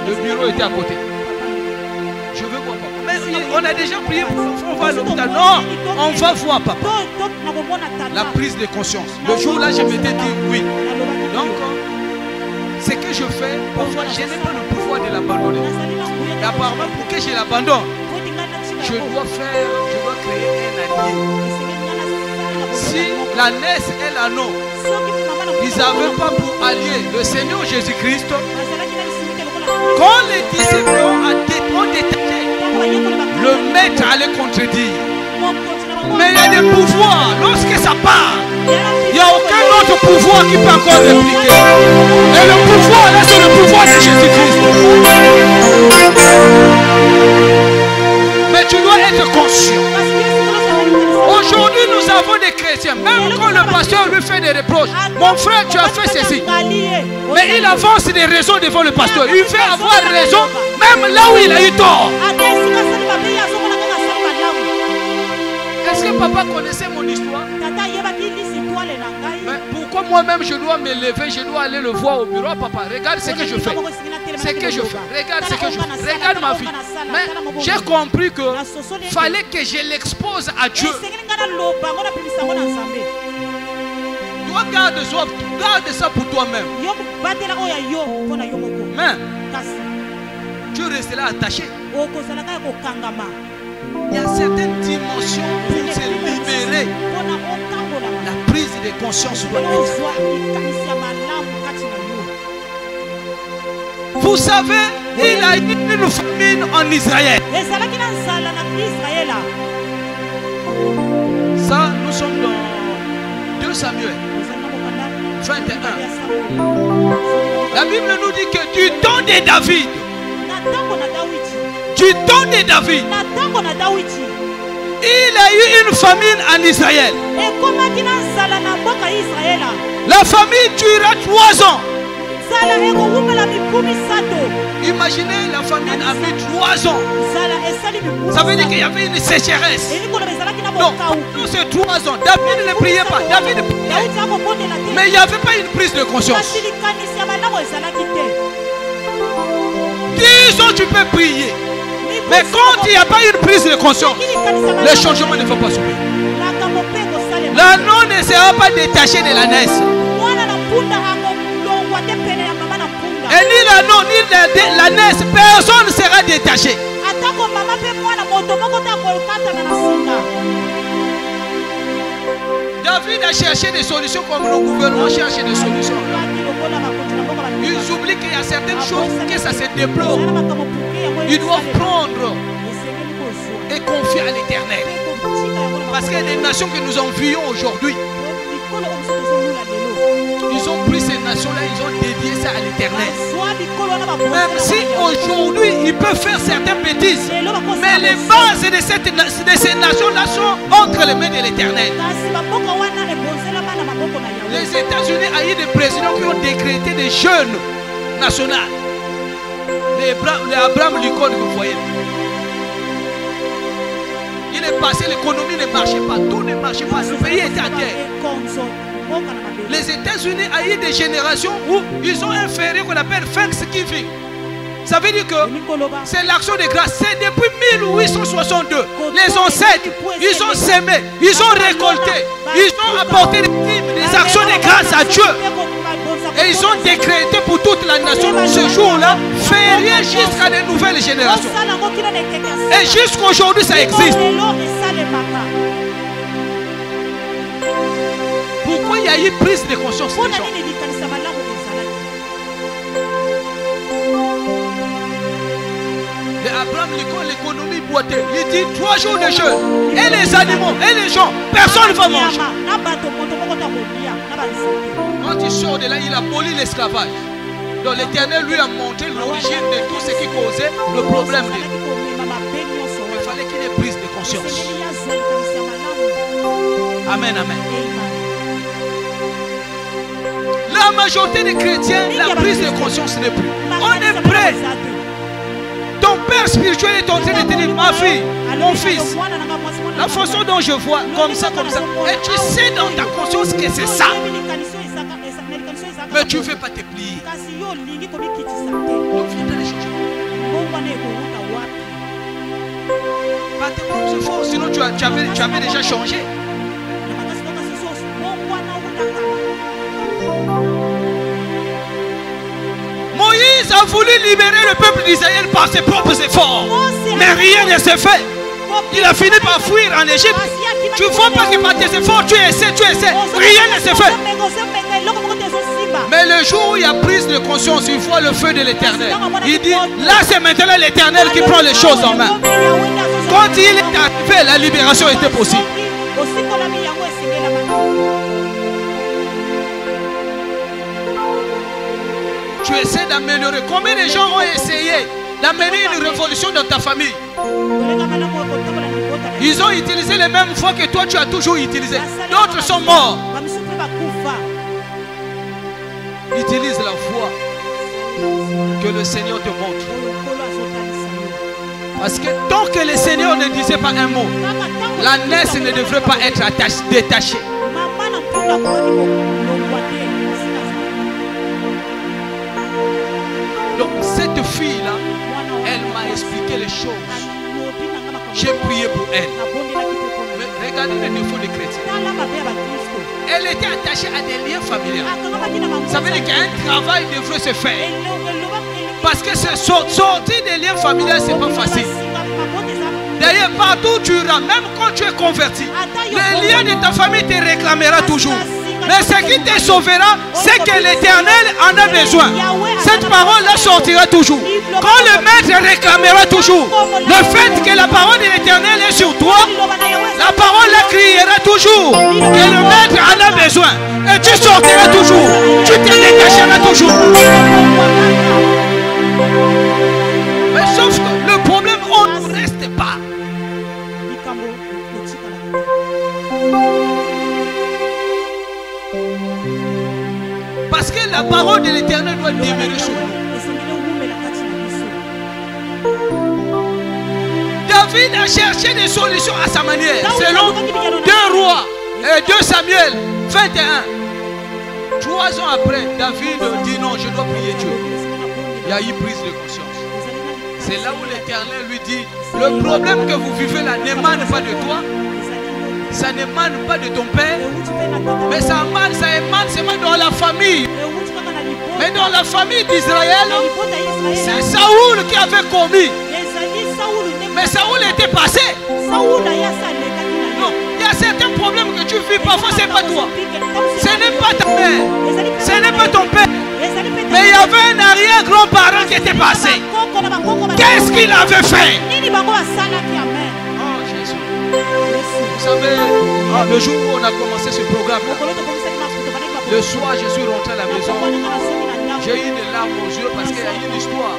Le bureau était à côté. Je veux voir papa. Mais on a déjà prié pour l'enfant, on va à l'hôpital. Non, on va voir papa. La prise de conscience. Le jour-là, je m'étais dit oui. Donc, ce que je fais, parfois, je n'ai pas le pouvoir de l'abandonner. Et apparemment, pour que je l'abandonne, je dois créer un allié. Si la naisse et l'anneau, ils n'avaient pas pour allier le Seigneur Jésus-Christ, quand les disciples ont détaché, le maître allait contredire. Mais il y a des pouvoirs, lorsque ça part, il n'y a aucun autre pouvoir qui peut encore répliquer. Et le pouvoir là, c'est le pouvoir de Jésus-Christ. Mais tu dois être conscient. Aujourd'hui, nous avons des chrétiens. Même quand le pasteur lui fait des reproches, mon frère, tu as fait ceci. Mais il avance des raisons devant le pasteur. Il fait avoir raison, même là où il a eu tort. Est-ce que papa connaissait mon histoire? Mais pourquoi moi-même je dois me lever, je dois aller le voir au bureau? Papa, regarde ce que je fais. Ce que je fais. Regarde ce que je fais. Regarde ma vie. Mais j'ai compris que fallait que je l'expose à Dieu. Toi, garde ça pour toi-même. Mais tu restes là attaché. Il y a certaines dimensions pour se libérer. La prise de conscience doit être. Vous savez, il a eu une famine en Israël. Ça, nous sommes dans 2 Samuel 21. La Bible nous dit que du temps de David, il a eu une famine en Israël. La famine dura 3 ans. Imaginez, la famine a mis 3 ans. Ça veut dire qu'il y avait une sécheresse. Non, c'est 3 ans. David ne priait pas. David priait. Mais il n'y avait pas une prise de conscience. 10 Disons, tu peux prier. Mais quand il n'y a pas une prise de conscience, les changements ne vont pas s'opérer. L'anneau ne sera pas détaché de la naisse. Et ni l'anneau, ni la naisse, personne ne sera détaché. David a cherché des solutions comme le gouvernement cherche des solutions. Ils oublient qu'il y a certaines choses que ça se développe. Ils doivent prendre et confier à l'Éternel. Parce que les nations que nous envions aujourd'hui, ils ont pris ces nations-là, ils ont dédié ça à l'Éternel. Même si aujourd'hui ils peuvent faire certaines bêtises, mais les bases de ces nations-là sont entre les mains de l'Éternel. Les États-Unis ont eu des présidents qui ont décrété des jeûnes nationaux. Les Abraham Lincoln que vous voyez. Il est passé, l'économie ne marchait pas, tout ne marchait pas, le pays était à terre. Les États-Unis ont eu des générations où ils ont un férié qu'on appelle Thanksgiving. Ça veut dire que c'est l'action de grâce. C'est depuis 1862. Les ancêtres, ils ont sémé, ils ont récolté, ils ont apporté des dîmes, des actions de grâce à Dieu. Et ils ont décrété pour toute la nation ce jour-là férié jusqu'à de nouvelles générations. Et jusqu'aujourd'hui, ça existe. Pourquoi il y a eu prise de conscience des gens? Abraham Lincoln, l'économie boitée. Il dit 3 jours de jeûne. Et les animaux, et les gens, personne ne va manger. Quand il sort de là, il a aboli l'esclavage. Donc l'Éternel lui a montré l'origine de tout ce qui causait le problème. Il fallait qu'il ait prise de conscience. Amen, amen. La majorité des chrétiens, la prise de conscience n'est plus. On est prêt. Ton père spirituel est en train de te dire, ma fille, mon fils, la façon dont je vois, comme ça, et tu sais dans ta conscience que c'est ça. Mais tu ne veux pas te plier. Donc il faut les changer. Pas tes propres efforts, sinon tu avais déjà changé. Moïse a voulu libérer le peuple d'Israël par ses propres efforts. Mais rien ne s'est fait. Il a fini par fuir en Égypte. Tu ne vois pas que par tes efforts, tu essaies. Rien ne s'est fait. Mais le jour où il y a prise de conscience, il voit le feu de l'Éternel. Il dit, là c'est maintenant l'Éternel qui prend les choses en main. Quand il est arrivé, la libération était possible. Tu essaies d'améliorer. Combien de gens ont essayé d'amener une révolution dans ta famille? Ils ont utilisé les mêmes voies que toi tu as toujours utilisé. D'autres sont morts. Utilise la voie que le Seigneur te montre. Parce que tant que le Seigneur ne disait pas un mot, la naisse ne devrait pas être détachée. Donc cette fille-là, elle m'a expliqué les choses. J'ai prié pour elle. Mais regardez les défauts des chrétiens. Elle était attachée à des liens familiaux. Ça veut dire qu'un travail devrait se faire. Parce que sortir des liens familiaux, ce n'est pas facile. D'ailleurs, partout où tu iras, même quand tu es converti, les liens de ta famille te réclamera toujours. Mais ce qui te sauvera, c'est que l'Éternel en a besoin. Cette parole-là sortira toujours. Quand le maître réclamera toujours le fait que la parole de l'Éternel est sur toi, la parole-là criera toujours que le maître en a besoin. Et tu sortiras toujours. Tu te détacheras toujours. Mais sauf que le problème, on ne reste pas. Parce que la parole de l'Éternel doit demeurer sur nous. David a cherché des solutions à sa manière. Selon 2 Rois et 2 Samuel 21. 3 ans après, David dit non, je dois prier Dieu. Il y a eu prise de conscience. C'est là où l'Éternel lui dit, le problème que vous vivez là n'émane pas de toi, ça n'émane pas de ton père, mais ça émane seulement dans la famille. Mais dans la famille d'Israël, c'est Saoul qui avait commis. Mais Saoul était passé. Non, il y a certains problèmes que tu vis, parfois ce n'est pas toi. Ce n'est pas ta mère. Ce n'est pas ton père. Mais il y avait un arrière-grand-parent qui était passé. Qu'est-ce qu'il avait fait? Oh Jésus. Vous savez, le jour où on a commencé ce programme, le soir je suis rentré à la maison. J'ai eu des larmes aux yeux parce qu'il y a une histoire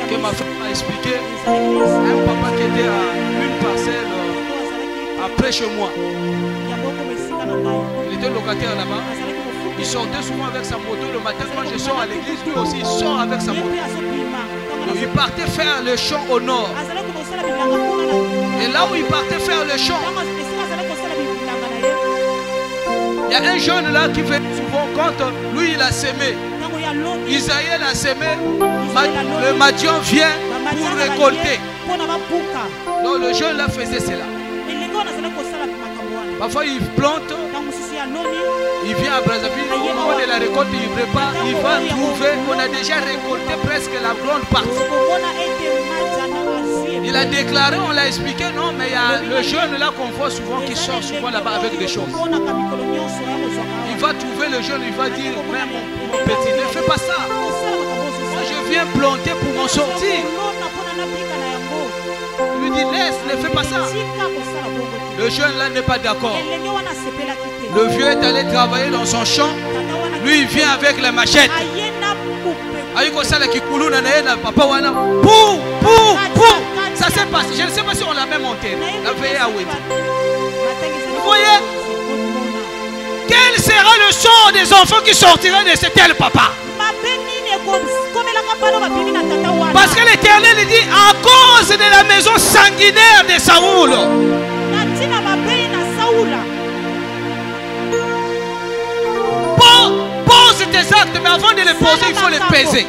que ma femme m'a expliqué. Un papa qui était à une parcelle après chez moi. Il était locataire là-bas. Il sortait souvent avec sa moto le matin. Quand je sors à l'église, lui aussi il sort avec sa moto. Donc, il partait faire le chant au nord. Et là où il partait faire le chant, il y a un jeune là qui fait souvent quand lui il a sémé. Isaïe a sémé, le Madian vient pour récolter. Donc le jeune là faisait cela. Parfois il plante, il vient à Brazzaville, au moment de la récolte, il prépare, il va trouver, on a déjà récolté presque la grande partie. Il a déclaré, on l'a expliqué, non, mais il y a le jeune là qu'on voit souvent qui sort souvent là-bas avec des choses. Il va trouver le jeune, il va dire, mais mon petit, ne fais pas ça. Moi je viens planter pour m'en sortir. Il lui dit, laisse, ne fais pas ça. Le jeune là n'est pas d'accord. Le vieux est allé travailler dans son champ. Lui il vient avec la machette. Ça s'est passé. Je ne sais pas si on l'a même enterré. Vous voyez? Quel sera le sort des enfants qui sortiraient de ce tel papa? Parce que l'Éternel dit à cause de la maison sanguinaire de Saoul. Pose tes actes, mais avant de les poser, il faut les peser.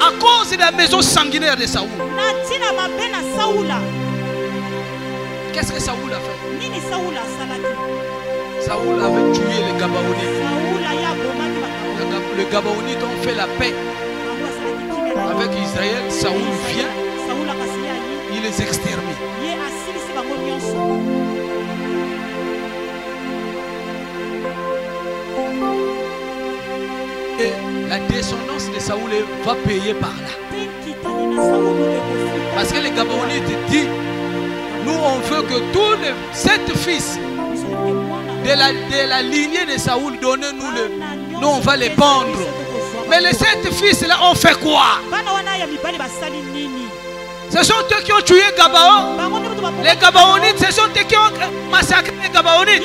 À cause de la maison sanguinaire de Saoul. Qu'est-ce que Saoul a fait? Saoul avait tué les Gabaonites. Les Gabaonites ont fait la paix avec Israël. Saoul vient, il les extermine. Et la descendance de Saoul va payer par là. Parce que les Gabaonites disent, nous on veut que tous les 7 fils de la lignée de Saoul, donnez-nous le... Nous on va les pendre. Mais les 7 fils là ont fait quoi? Ce sont eux qui ont tué Gabaon. Les Gabaonites, ce sont eux qui ont massacré les Gabaonites.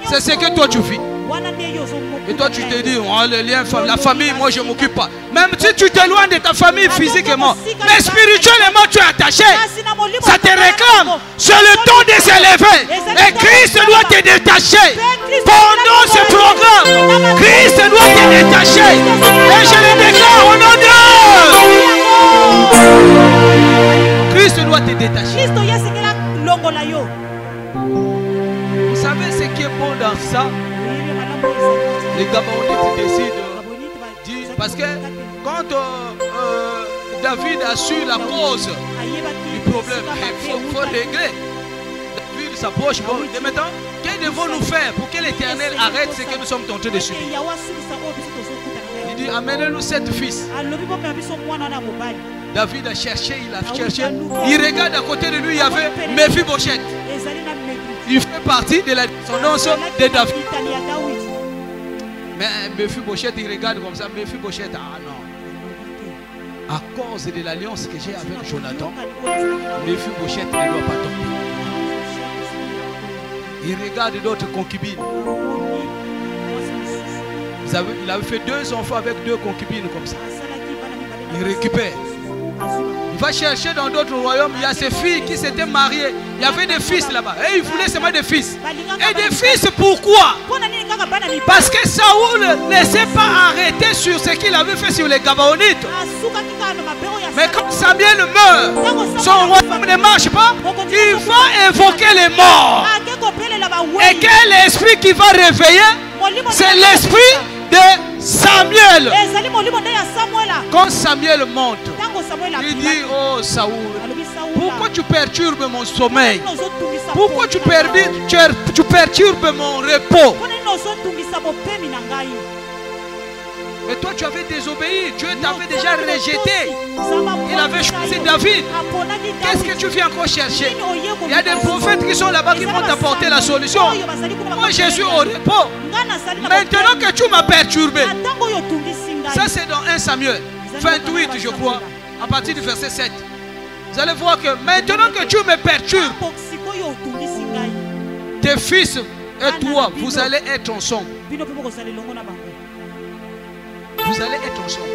C'est ce que toi tu vis. Et toi tu te dis, oh, le lien, la famille, moi je ne m'occupe pas. Même si tu t'éloignes de ta famille physiquement, mais spirituellement tu es attaché. Ça te réclame. C'est le temps de s'élever. Et Christ doit te détacher. Pendant ce programme, Christ doit te détacher. Et je le déclare au nom de Christ doit te détacher. Vous savez ce qui est bon dans ça? Les Gabaonites décident, parce que quand David a su la cause du problème, il faut régler. David s'approche, bon, et maintenant, que devons-nous faire pour que l'Éternel arrête ce que nous sommes tentés de subir? Il dit, amenez-nous 7 fils. David a cherché, il a cherché. Il regarde à côté de lui, il y avait Mephibosheth. Il fait partie de la descendance de David. Mais Mephibosheth, il regarde comme ça. Mephibosheth, ah non. À cause de l'alliance que j'ai avec Jonathan, Mephibosheth ne doit pas tomber. Il regarde d'autres concubines. Il avait fait 2 enfants avec 2 concubines comme ça. Il récupère. Il va chercher dans d'autres royaumes. Il y a ses filles qui s'étaient mariées. Il y avait des fils là-bas. Et il voulait seulement des fils. Et des fils pourquoi? Parce que Saoul ne s'est pas arrêté sur ce qu'il avait fait sur les Gabaonites. Mais quand Samuel meurt, son royaume ne marche pas. Il va évoquer les morts. Et quel esprit qui va réveiller? C'est l'esprit de Samuel. Quand Samuel monte, il dit: oh Saoul, pourquoi tu perturbes mon sommeil? Pourquoi tu perturbes mon repos? Mais toi tu avais désobéi. Dieu t'avait déjà rejeté. Il avait choisi David. Qu'est-ce que tu viens encore chercher? Il y a des prophètes qui sont là-bas qui vont t'apporter la solution. Moi je suis au repos. Maintenant que tu m'as perturbé. Ça c'est dans 1 Samuel 28 je crois, à partir du verset 7. Vous allez voir que maintenant que tu me perturbes, tes fils et toi, vous allez être ensemble. Vous allez être ensemble.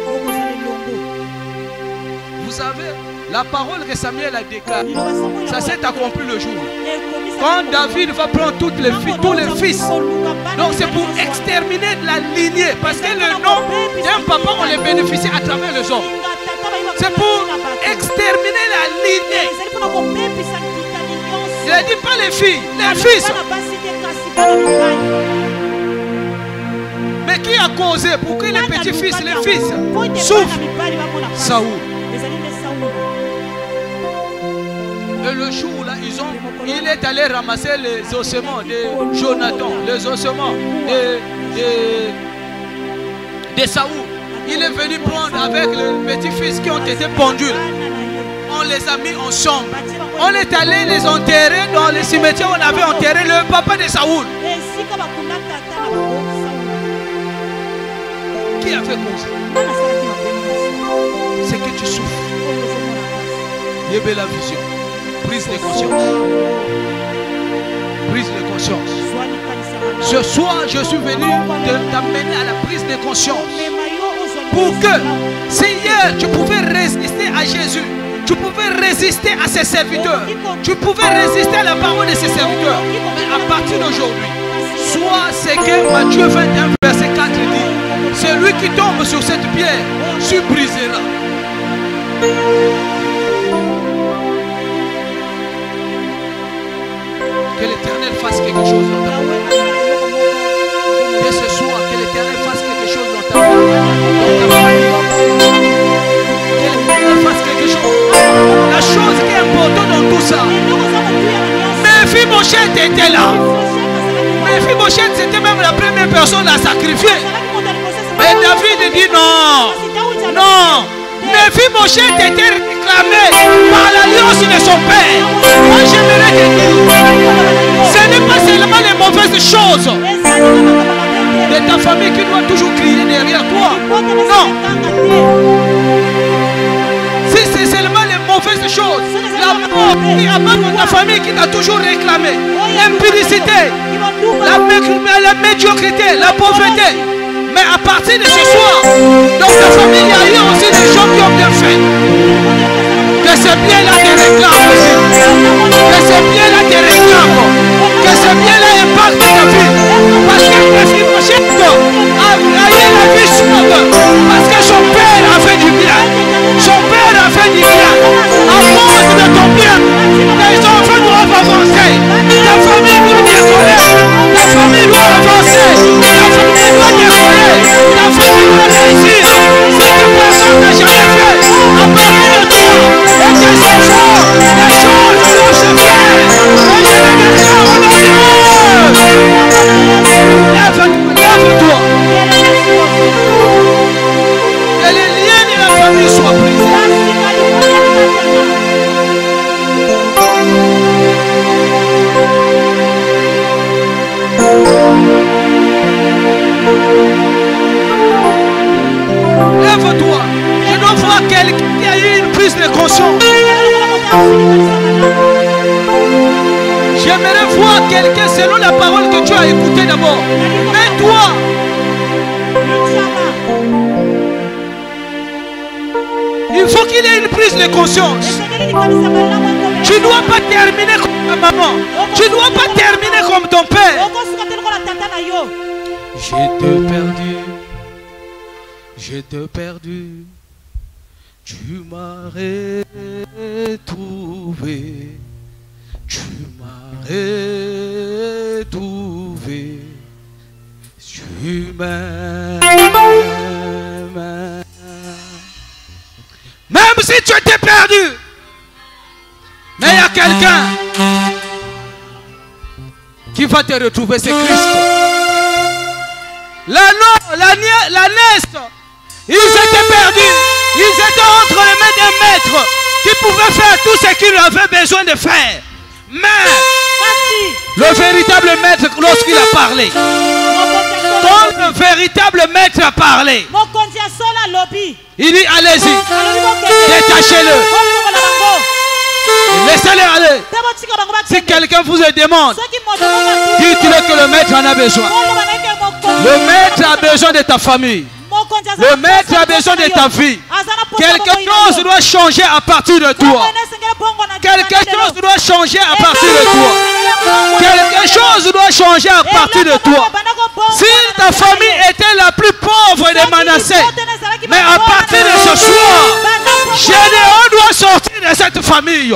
Vous savez, la parole que Samuel a déclarée, ça s'est accompli le jour. Quand David va prendre tous les fils. Donc c'est pour exterminer la lignée. Parce que le nom d'un papa, on les bénéficie à travers les hommes. C'est pour exterminer la lignée. Je ne dis pas les filles, les fils. Mais qui a causé pour que les petits-fils, les fils souffrent? Saoul. Et le jour là, il est allé ramasser les ossements de Jonathan, les ossements de Saoul. Il est venu prendre avec les petits-fils qui ont été pendus. On les a mis ensemble. On est allé les enterrer dans le cimetière où on avait enterré le papa de Saoul. Qui a fait cause? C'est que tu souffres. Il y avait la vision. Prise de conscience. Prise de conscience. Ce soir, je suis venu t'amener à la prise de conscience. Pour que, si hier tu pouvais résister à Jésus, tu pouvais résister à ses serviteurs, tu pouvais résister à la parole de ses serviteurs. Mais à partir d'aujourd'hui, soit ce que Matthieu 21, verset 4 dit: celui qui tombe sur cette pierre se brisera. Que l'Éternel fasse quelque chose dans ta vie. Dès ce soir, que l'Éternel fasse quelque chose dans ta vie. Que l'Éternel fasse quelque chose. La chose qui est importante dans tout ça. Mephibosheth était là. Mephibosheth, c'était même la première personne à sacrifier. Mais David dit non. Non. Mephibosheth était réclamé par l'alliance de son père. Moi j'aimerais te dire, ce n'est pas seulement les mauvaises choses de ta famille qui doit toujours crier derrière toi. Non. Si c'est seulement les mauvaises choses, la mort qui abandonne ta famille qui t'a toujours réclamé, l'impudicité, la médiocrité, la pauvreté. Mais à partir de ce soir, dans ta famille, il y a eu aussi des gens qui ont bien fait. Que ce bien-là te réclame aussi. Que ce bien-là te réclame. Que ce bien-là impacte ta vie. Parce que Mephibosheth a eu la vie chaude. Parce que son père a fait du bien. Son père a fait du bien. À cause de ton bien, les enfants doivent avancer. Ta famille doit décoller. Ta famille doit avancer. Ta famille doit décoller. Ta famille doit réussir. Cette personne n'a jamais fait. À partir de toi, et tes enfants, les choses vont se faire. Et je les déclare au nom de Dieu. Lève-toi. Que les liens de la famille soient brisés. Lève-toi. Je dois voir quelqu'un qui a eu une prise de conscience. J'aimerais voir quelqu'un selon la parole que tu as écoutée d'abord. Mais toi, il faut qu'il y ait une prise de conscience. Tu ne dois pas terminer comme ta maman. Tu ne dois pas terminer comme ton père. J'étais perdu, j'étais perdu. Tu m'as retrouvé, tu m'as retrouvé. Tu m'aimes. Même si tu étais perdu, mais il y a quelqu'un qui va te retrouver, c'est Christ. La naisse, ils étaient perdus. Ils étaient entre les mains des maîtres qui pouvaient faire tout ce qu'ils avaient besoin de faire. Mais le véritable maître, lorsqu'il a parlé, quand le véritable maître a parlé, il dit allez-y, détachez-le, laissez-le aller. Si quelqu'un vous le demande, dites-le que le maître en a besoin. Le maître a besoin de ta famille. Le maître a besoin de ta vie. Quelque chose doit changer à partir de toi. Quelque chose doit changer à partir de toi. Quelque chose doit changer à partir de toi. Si ta famille était la plus pauvre de Manassé, mais à partir de ce soir, Gédéon doit sortir de cette famille.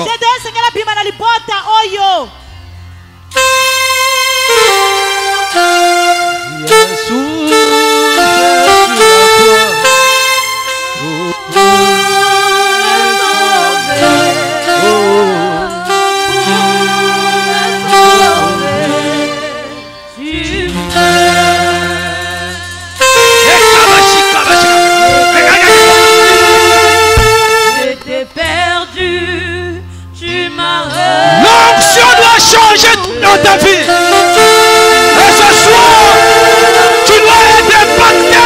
J'étais perdu, tu m'as L'onction doit changer dans ta vie. Et ce soir, tu dois être impacté.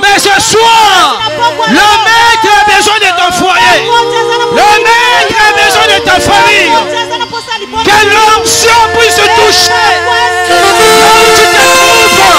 Mais ce soir, le maître a besoin de ton foyer. Le maître a besoin de ta famille. Que l'onction puisse toucher là où tu te trouves.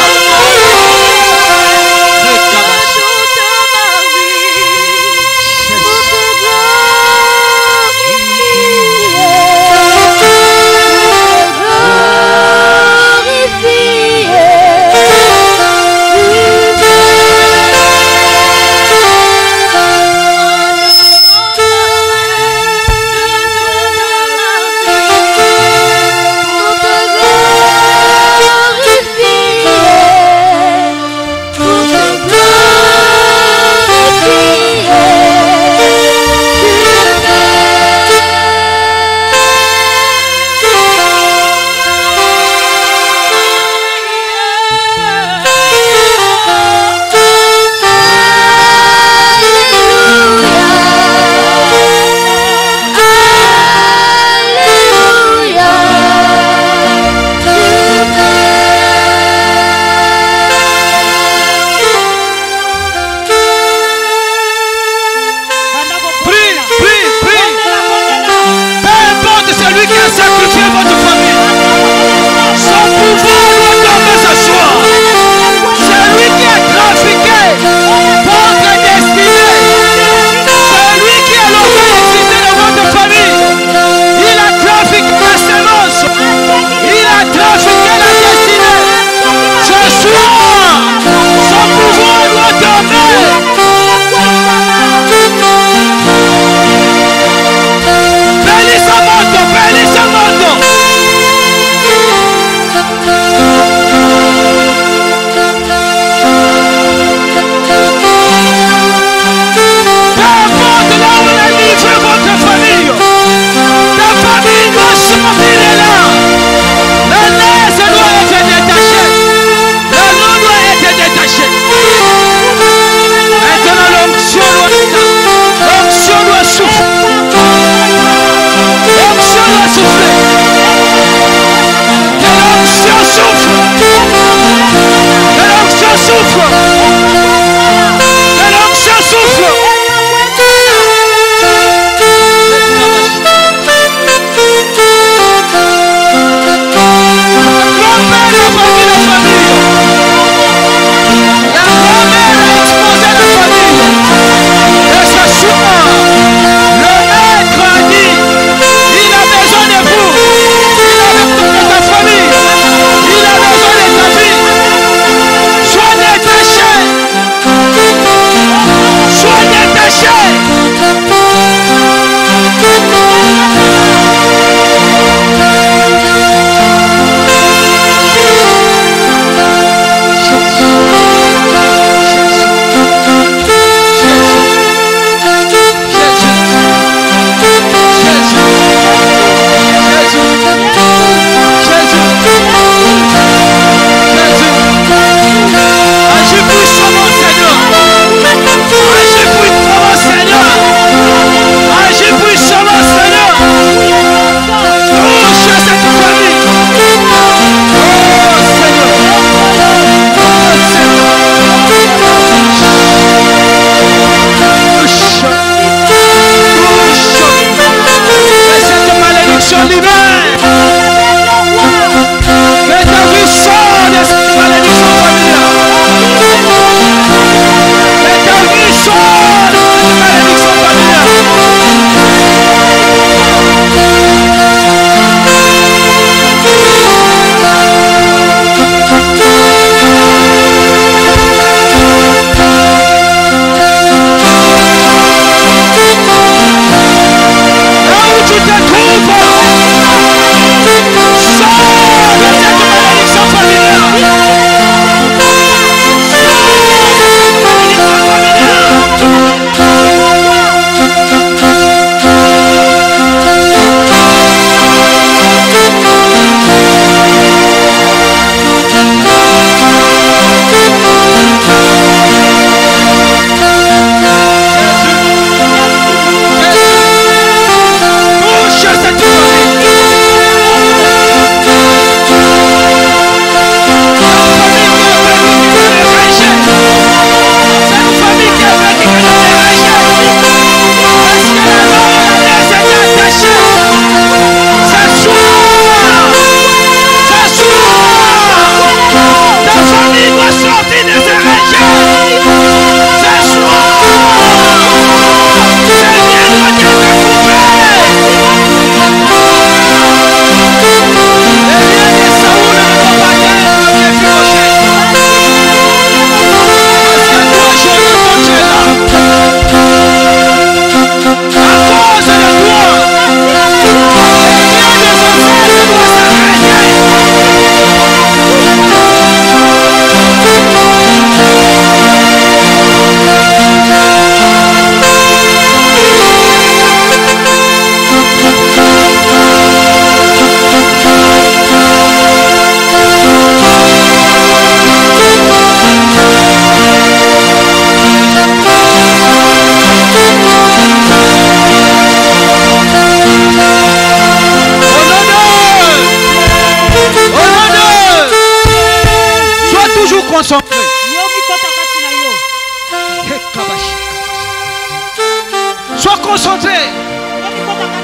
concentré.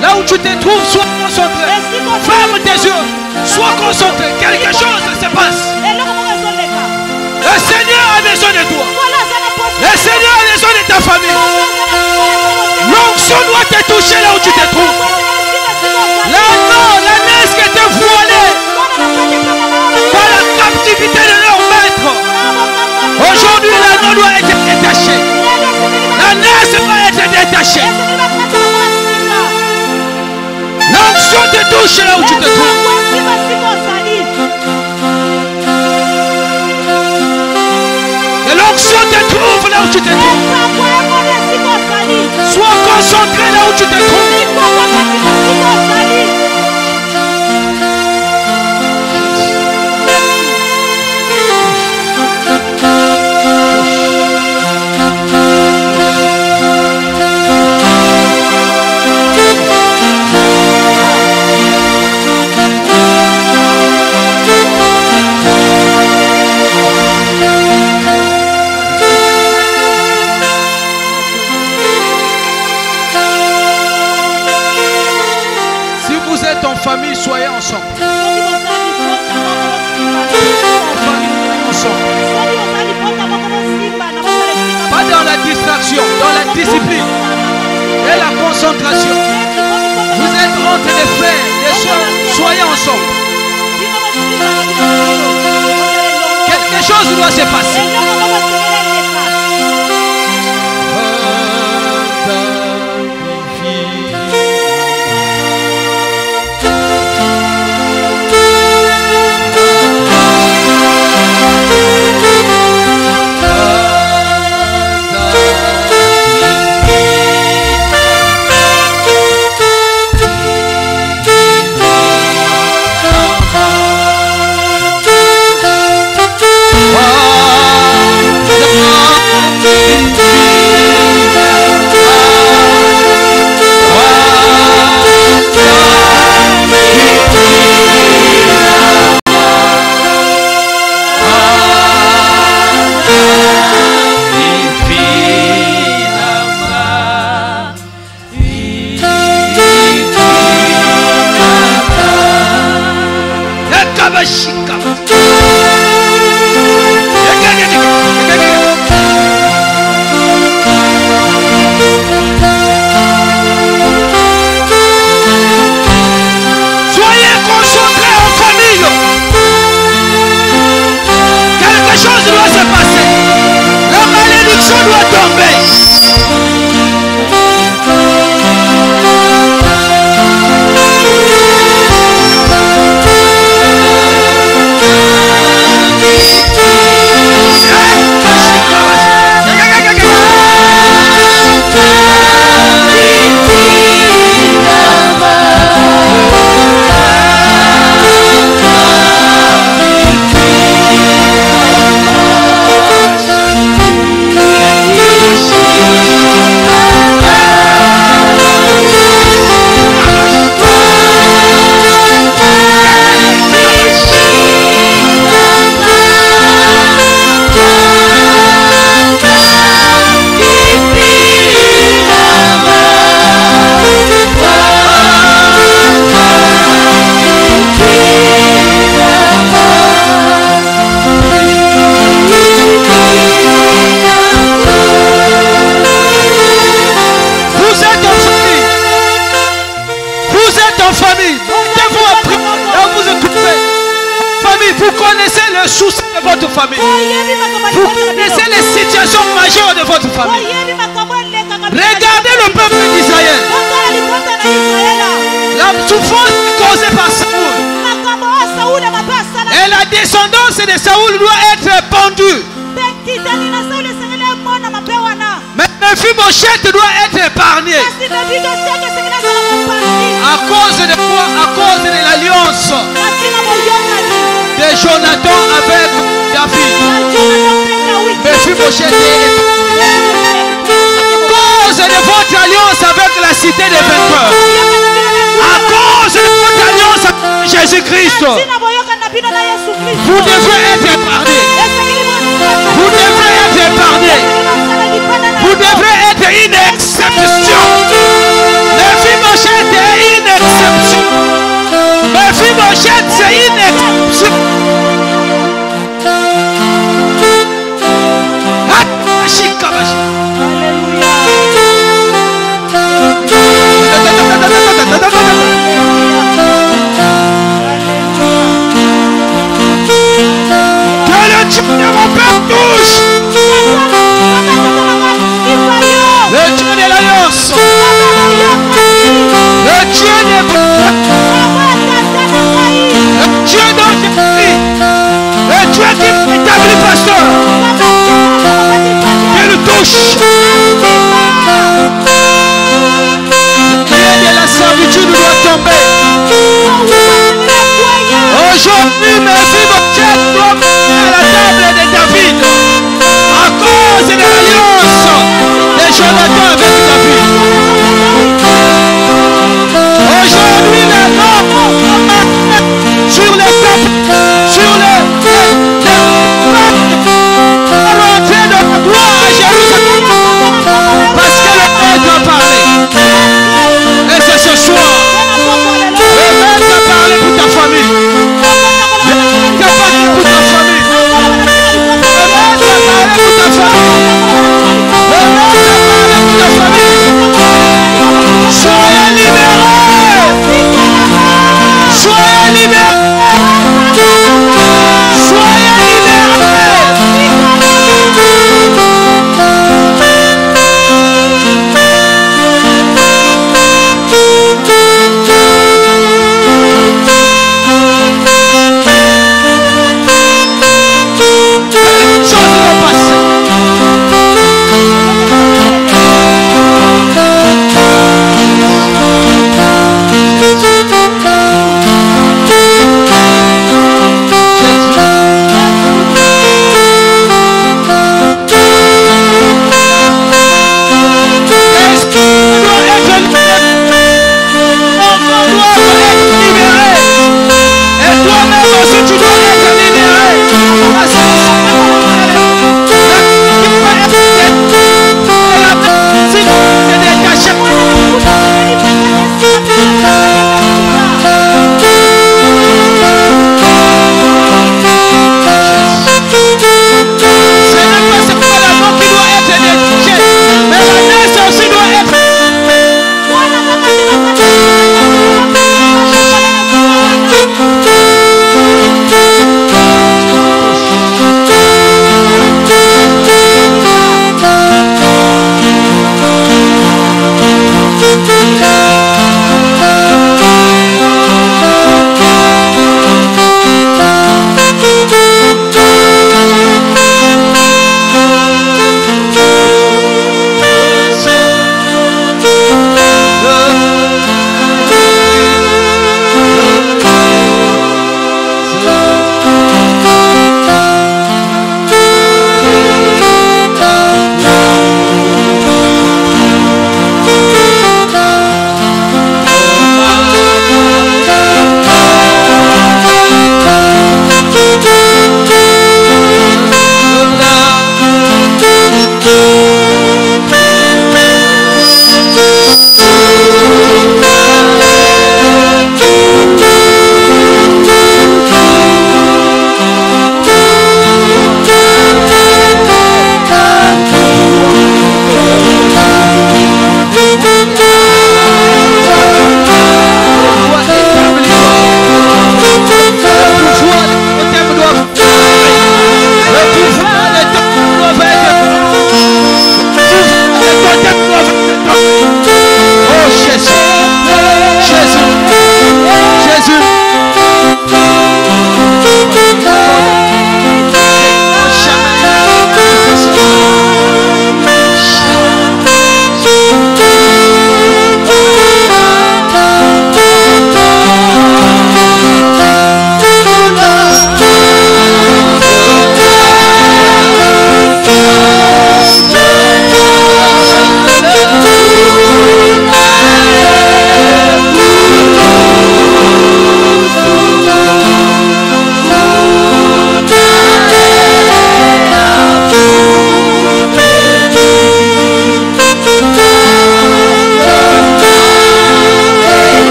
Là où tu te trouves, sois concentré. Ferme tes yeux. Sois concentré. Quelque chose se passe. Le Seigneur a besoin de toi. Le Seigneur a besoin de ta famille. L'onction doit te toucher là où tu te trouves. La neige qui était voilée par la captivité de leur maître. Aujourd'hui, l'anneau doit être détaché. La neige doit être détachée. L'onction te touche là où tu te trouves. Et l'onction te trouve là où tu te trouves. Sois concentré là où tu te trouves. Famille, soyez ensemble. Pas dans la distraction, dans la discipline et la concentration. Vous êtes entre les frères, les soeurs, soyez ensemble. Quelque chose doit se passer. Vous connaissez le souci de votre famille. Vous connaissez les situations majeures de votre famille. Regardez le peuple d'Israël. La souffrance causée par Saoul. Et la descendance de Saoul doit être pendue. Mais Mephibosheth doit être épargné. À cause de quoi? À cause de l'alliance de Jonathan avec David. Mephibosheth est à cause de votre alliance avec la cité des vainqueurs. À cause de votre alliance avec Jésus-Christ. Vous devrez être épargné. Vous devrez être épargné. Vous devrez être une exception.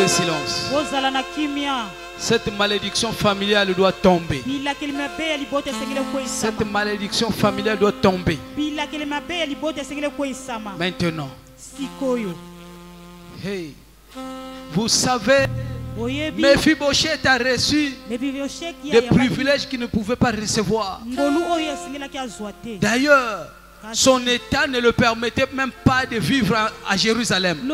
Gardez silence. Cette malédiction familiale doit tomber. Cette malédiction familiale doit tomber. Maintenant. Hey. Vous savez, Mephibosheth a reçu des privilèges qu'il ne pouvait pas recevoir. D'ailleurs, son état ne le permettait même pas de vivre à Jérusalem.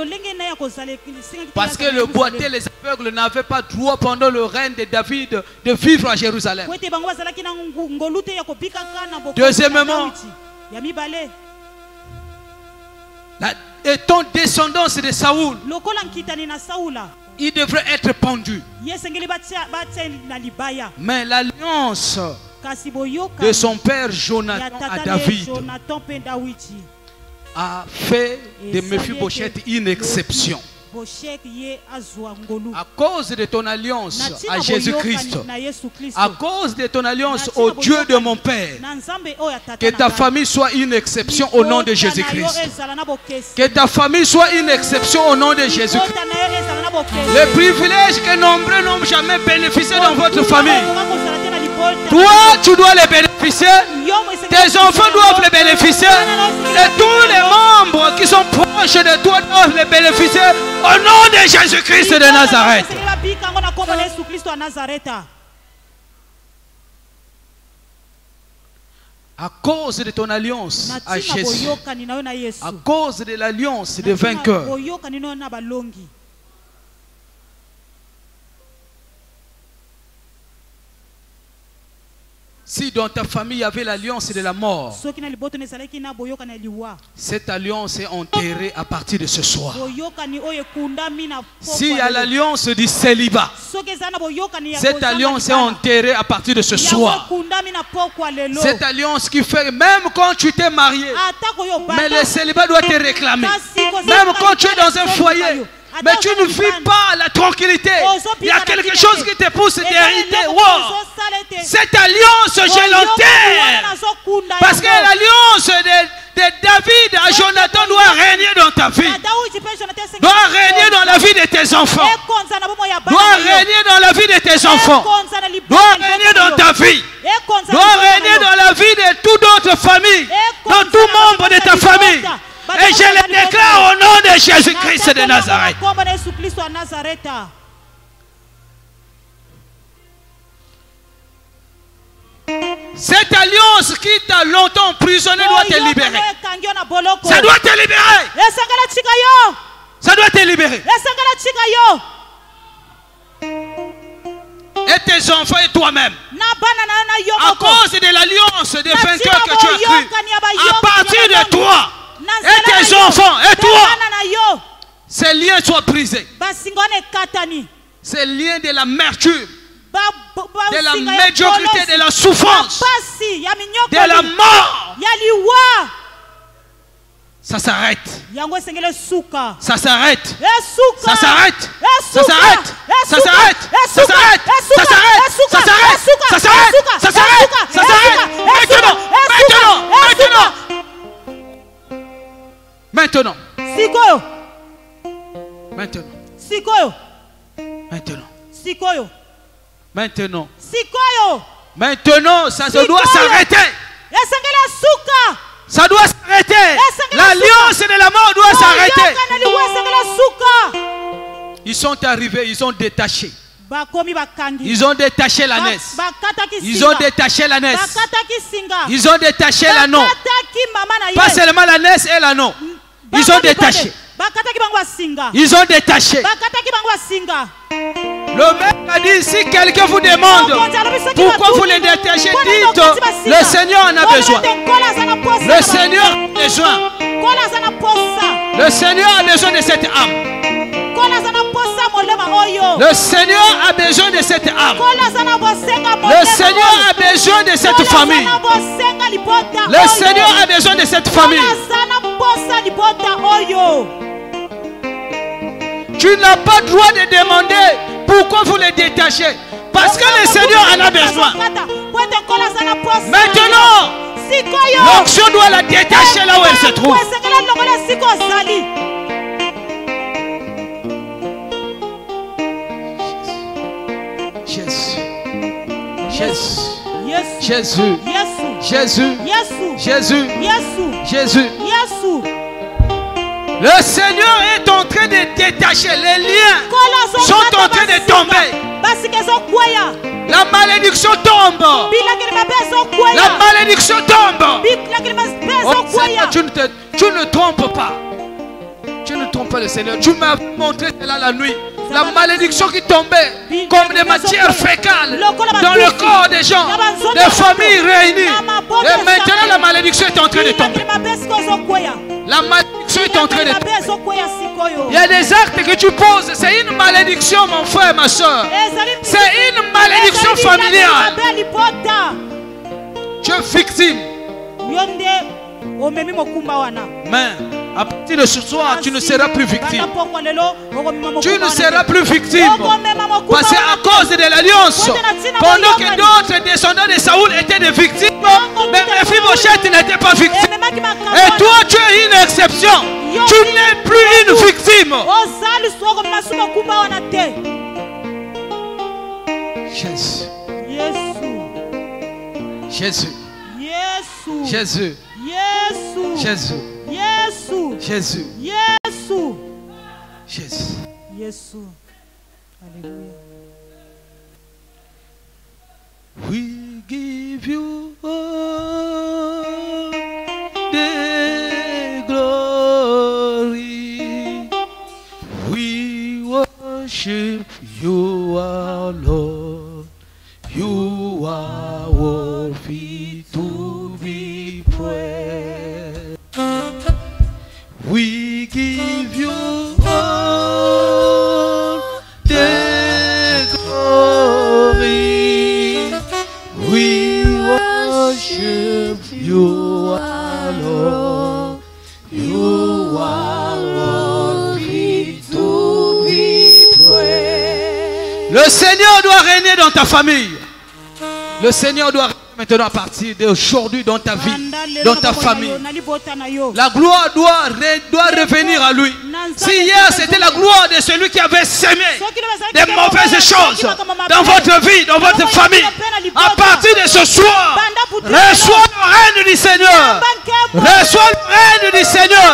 Parce que le boiteux et les aveugles n'avaient pas droit pendant le règne de David de vivre à Jérusalem. Deuxièmement, étant descendance de Saoul, il devrait être pendu. Mais l'alliance de son père Jonathan à David a fait de Mephibosheth une exception. À cause de ton alliance à Jésus-Christ, à cause de ton alliance au Dieu de mon Père, que ta famille soit une exception au nom de Jésus-Christ. Que ta famille soit une exception au nom de Jésus-Christ. Les privilèges que nombreux n'ont jamais bénéficié dans votre famille, toi, tu dois les bénéficier. Tes enfants doivent les bénéficier. Et tous les membres qui sont proches de toi doivent les bénéficier au nom de Jésus-Christ de Nazareth. À cause de ton alliance à Jésus, à cause de l'alliance des vainqueurs, si dans ta famille il y avait l'alliance de la mort, cette alliance est enterrée à partir de ce soir. S'il y a l'alliance du célibat, cette alliance est enterrée à partir de ce soir. Cette alliance qui fait, même quand tu t'es marié, mais le célibat doit te réclamer. Même quand tu es dans un foyer, mais tu ne vis pas la tranquillité. Il y a quelque chose qui te pousse d'hériter. Wow. Cette alliance, je l'enterre. Parce que l'alliance de David à Jonathan doit régner dans ta vie. Doit régner dans la vie de tes enfants. Doit régner dans la vie de tes enfants. Doit régner dans ta vie. Doit régner dans la vie de toute autre famille. Dans tout membre de ta famille. Et je le déclare au nom de Jésus-Christ de Nazareth. Cette alliance qui t'a longtemps emprisonné doit te libérer. Ça doit te libérer. Ça doit te libérer. Et tes enfants et toi-même. À cause de l'alliance des vainqueurs que tu as cru, à partir de toi et tes enfants et toi, ces liens soient brisés. Ces liens de l'amertume, de la médiocrité, de la souffrance, de la mort. Ça s'arrête. Ça s'arrête. Ça s'arrête. Ça s'arrête. Ça s'arrête. Ça s'arrête. Ça s'arrête. Ça s'arrête. Ça s'arrête. Ça s'arrête. Ça s'arrête. Maintenant. Maintenant. Maintenant. Maintenant. Maintenant. Maintenant. Maintenant, ça doit s'arrêter. Ça doit s'arrêter. L'alliance de la mort doit s'arrêter. Ils sont arrivés, ils ont détaché. Ils ont détaché la naisse. Ils ont détaché la naisse. Ils ont détaché l'anneau. Pas seulement la naisse et l'anneau. Ils ont détaché. Ils ont détaché. Le maître a dit, si quelqu'un vous demande pourquoi vous les détachez, dites, le Seigneur en a besoin. Le Seigneur a besoin. Le Seigneur a besoin de cette âme. Le Seigneur a besoin de cette âme. Le Seigneur a besoin de cette famille. Le Seigneur a besoin de cette famille. Tu n'as pas le droit de demander pourquoi vous les détachez. Parce que le Seigneur en a besoin. Maintenant, l'onction doit la détacher là où elle se trouve. Jésus. Jésus. Jésus. Jésus. Le Seigneur est en train de détacher. Les liens sont en train de tomber. La malédiction tombe. La malédiction tombe. Oh, Seigneur, tu ne trompes pas. Tu ne trompes pas le Seigneur. Tu m'as montré cela la nuit. La malédiction qui tombait comme des matières fécales dans le corps des gens, des familles réunies. Et maintenant la malédiction est en train de tomber. La malédiction est en train de tomber. Il y a des actes que tu poses. C'est une malédiction, mon frère, ma soeur. C'est une malédiction familiale. Tu es victime. Mais à partir de ce soir, tu ne seras plus victime. Tu ne seras plus victime. Parce qu'à cause de l'alliance, pendant que d'autres descendants de Saoul étaient des victimes, mais Mephibosheth n'était pas victime. Et toi, tu es une exception. Tu n'es plus une victime. Jésus. Jésus. Jésus. Jésus. Jésus. Jésus. Jésus. Alléluia. We give you all the glory. We worship you, our Lord. You are worthy to be praised. We give you all the glory. We worship you, our Lord. You are worthy to be praised. Le Seigneur doit régner dans ta famille. Le Seigneur doit régner maintenant à partir d'aujourd'hui dans ta vie, dans ta famille. La gloire doit revenir à lui. Si hier c'était la gloire de celui qui avait semé des mauvaises choses dans votre vie, dans votre famille, à partir de ce soir, reçois le règne du Seigneur. Reçois le règne du Seigneur.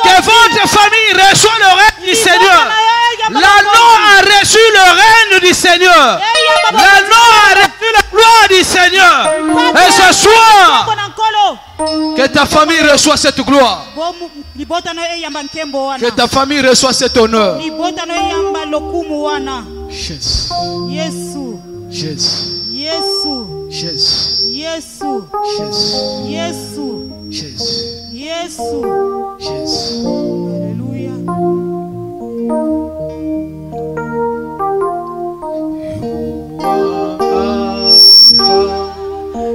Que votre famille reçoit le règne du Seigneur. L'agneau a reçu le règne du Seigneur. L'agneau a reçu la gloire du Seigneur. Et ce soir, que ta famille reçoit cette gloire. Que ta famille reçoit cet honneur. Jésus. Jésus. Jésus. Jésus. Jésus. Jésus. Alléluia.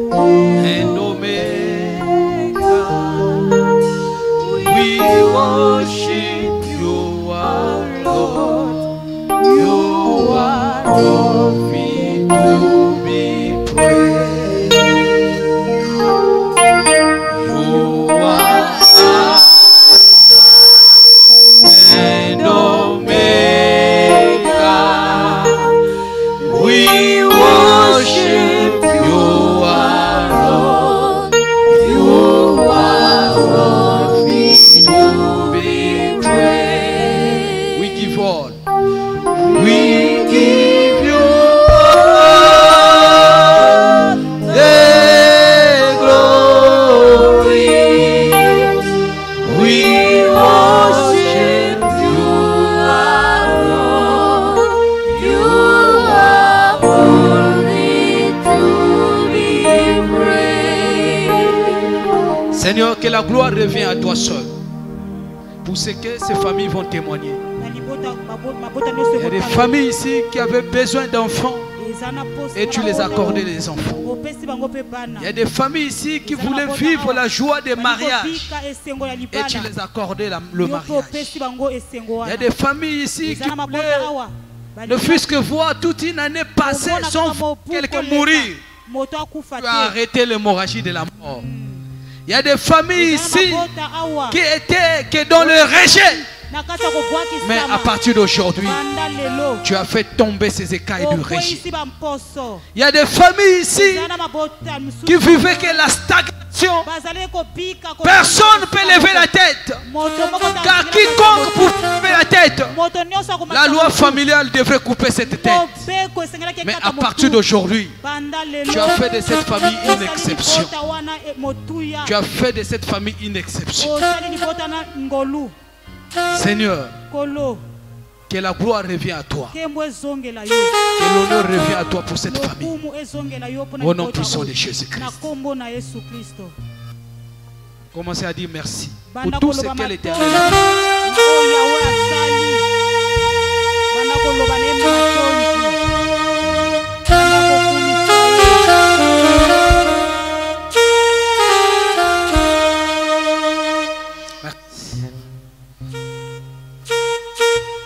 And Omega, we worship you, our Lord. You are worthy to be praised. You are and Omega, we worship you, our Lord. You are worthy to be praised. We give all. We give you all the glory. We worship you, our Lord. You are worthy to be praised. Seigneur, que la gloire revienne à toi seul. Pour ce que ces familles vont témoigner. Il y a des familles ici qui avaient besoin d'enfants et tu les accordais les enfants. Il y a des familles ici qui voulaient vivre la joie des mariages et tu les accordais le mariage. Il y a des familles ici qui voulaient ne fût-ce que voir toute une année passer sans quelqu'un mourir. Tu as arrêté l'hémorragie de la mort. Il y a des familles ici qui étaient que dans le rejet. Mais à partir d'aujourd'hui, tu as fait tomber ces écailles du régime. Il y a des familles ici qui vivaient que la stagnation. Personne ne peut lever la tête. Car quiconque peut lever la tête, la loi familiale devrait couper cette tête. Mais à partir d'aujourd'hui, tu as fait de cette famille une exception. Tu as fait de cette famille une exception. Seigneur, que la gloire revienne à toi. Que l'honneur revienne à toi pour cette famille. Au nom puissant de Jésus-Christ. Commencez à dire merci pour tout ce qu'elle était.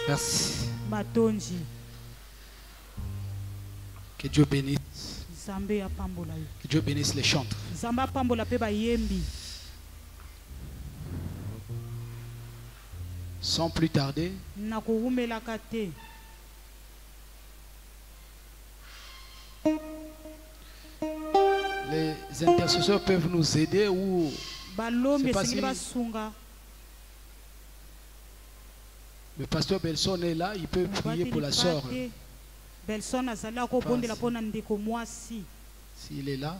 Merci. Que Dieu bénisse. Que Dieu bénisse les chantres. Sans plus tarder, les intercesseurs peuvent nous aider ou c'est pas si le pasteur Belson est là, il peut prier pour la soeur. S'il est là,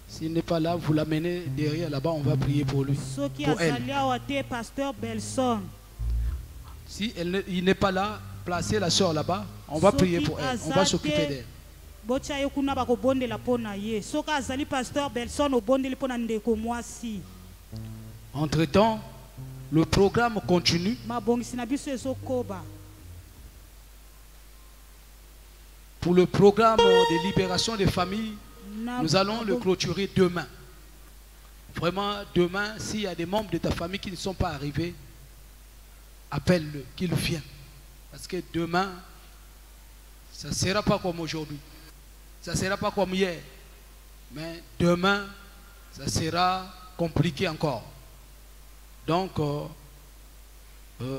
s'il n'est pas là, vous l'amenez derrière là-bas, on va prier pour lui. Pour elle. Si il n'est pas là, placez la soeur là-bas, on va prier pour elle, on va s'occuper d'elle. Entre-temps, le programme continue. Pour le programme de libération des familles, nous allons le clôturer demain. Vraiment, demain, s'il y a des membres de ta famille qui ne sont pas arrivés, appelle-le, qu'il vienne. Parce que demain, ça ne sera pas comme aujourd'hui. Ça ne sera pas comme hier. Mais demain, ça sera compliqué encore. Donc,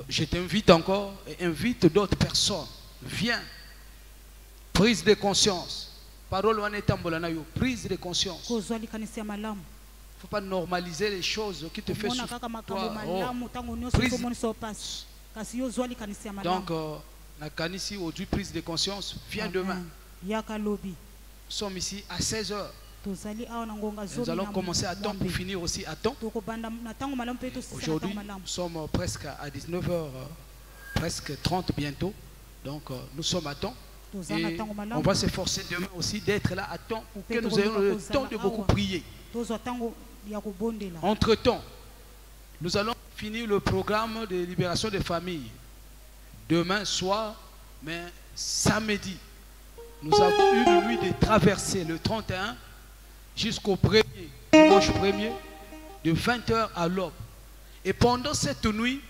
je t'invite encore et invite d'autres personnes. Viens. Prise de conscience. Parole prise de conscience. Il ne faut pas normaliser les choses qui te font souffrir. Donc, la Kanisi aujourd'hui, prise de conscience, viens demain. Nous sommes ici à 16h. Nous allons commencer à temps pour finir aussi à temps. Aujourd'hui, nous sommes presque à 19h, presque 30 bientôt. Donc, nous sommes à temps. Et on va s'efforcer demain aussi d'être là à temps pour que nous ayons le temps de beaucoup prier. Entre-temps, nous allons finir le programme de libération des familles. Demain soir, mais samedi, nous avons eu une nuit de traversée le 31 jusqu'au 1er, dimanche 1er, de 20h à l'aube. Et pendant cette nuit,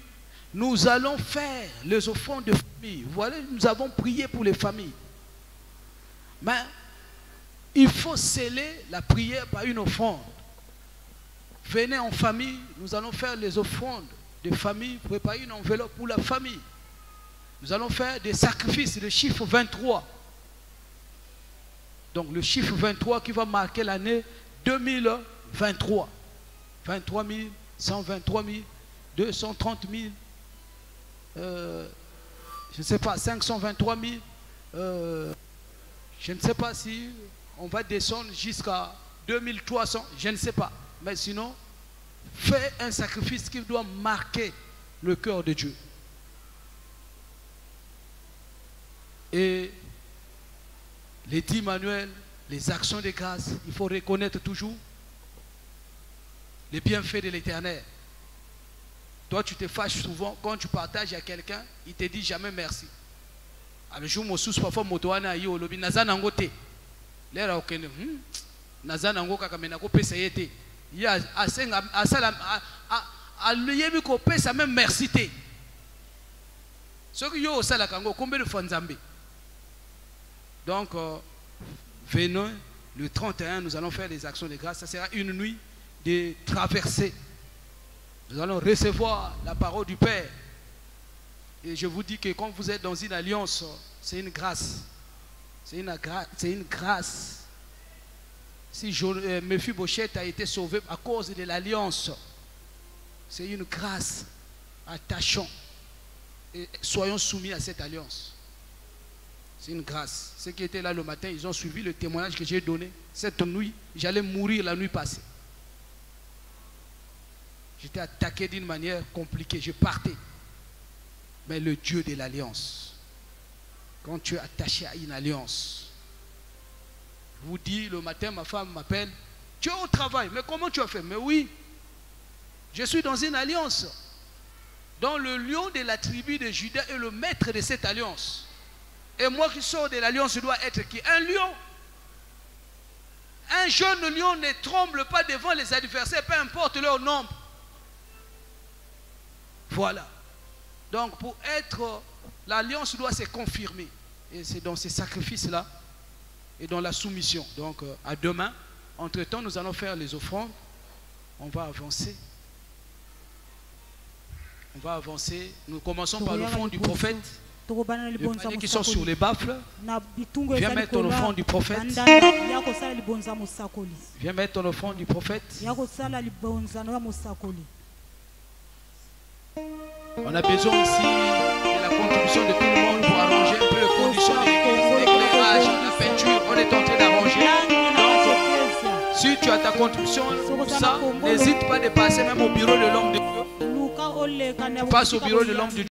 nous allons faire les offrandes de famille. Voilà, nous avons prié pour les familles. Mais il faut sceller la prière par une offrande. Venez en famille, nous allons faire les offrandes de famille, préparer une enveloppe pour la famille. Nous allons faire des sacrifices, le chiffre 23. Donc le chiffre 23 qui va marquer l'année 2023. 23 000, 123 000, 230 000, je ne sais pas, 523 000, je ne sais pas si on va descendre jusqu'à 2300, je ne sais pas. Mais sinon, fais un sacrifice qui doit marquer le cœur de Dieu. Et les 10 manuels, les actions de grâce, il faut reconnaître toujours les bienfaits de l'Éternel. Toi, tu te fâches souvent quand tu partages à quelqu'un, il te dit jamais merci. Le jour où je parfois motoana yo lobi nazana ngote. Lera okene nazana ngoka kamena ko pesa yete. Ya asenga asala aluyebi ko pesa même merci te. Ce que yo osala kango combien de fois nzambe. Donc venons le 31, nous allons faire des actions de grâce. Ça sera une nuit de traversée. Nous allons recevoir la parole du Père. Et je vous dis que quand vous êtes dans une alliance, c'est une grâce. C'est une grâce. Si Mephibosheth a été sauvé à cause de l'alliance, c'est une grâce. Attachons et soyons soumis à cette alliance. C'est une grâce. Ceux qui étaient là le matin, ils ont suivi le témoignage que j'ai donné. Cette nuit, j'allais mourir la nuit passée. J'étais attaqué d'une manière compliquée. Je partais. Mais le Dieu de l'alliance, quand tu es attaché à une alliance, je vous dis, le matin, ma femme m'appelle, tu es au travail, mais comment tu as fait? Mais oui, je suis dans une alliance. Donc le lion de la tribu de Juda est le maître de cette alliance. Et moi qui sors de l'alliance, je dois être qui? Un lion. Un jeune lion ne tremble pas devant les adversaires, peu importe leur nombre. Voilà. Donc pour être, l'alliance doit se confirmer. Et c'est dans ces sacrifices-là et dans la soumission. Donc à demain, entre-temps, nous allons faire les offrandes. On va avancer. On va avancer. Nous commençons par l'offrande du prophète. Les paniers qui sont sur les baffles. Viens mettre ton offrande du prophète. Viens mettre ton offrande du prophète. On a besoin ici de la contribution de tout le monde pour arranger un peu les conditions de l'éclairage, la peinture. On est en train d'arranger. Donc, si tu as ta contribution, ça, n'hésite pas de passer même au bureau de l'homme de Dieu. Passe au bureau de l'homme de Dieu.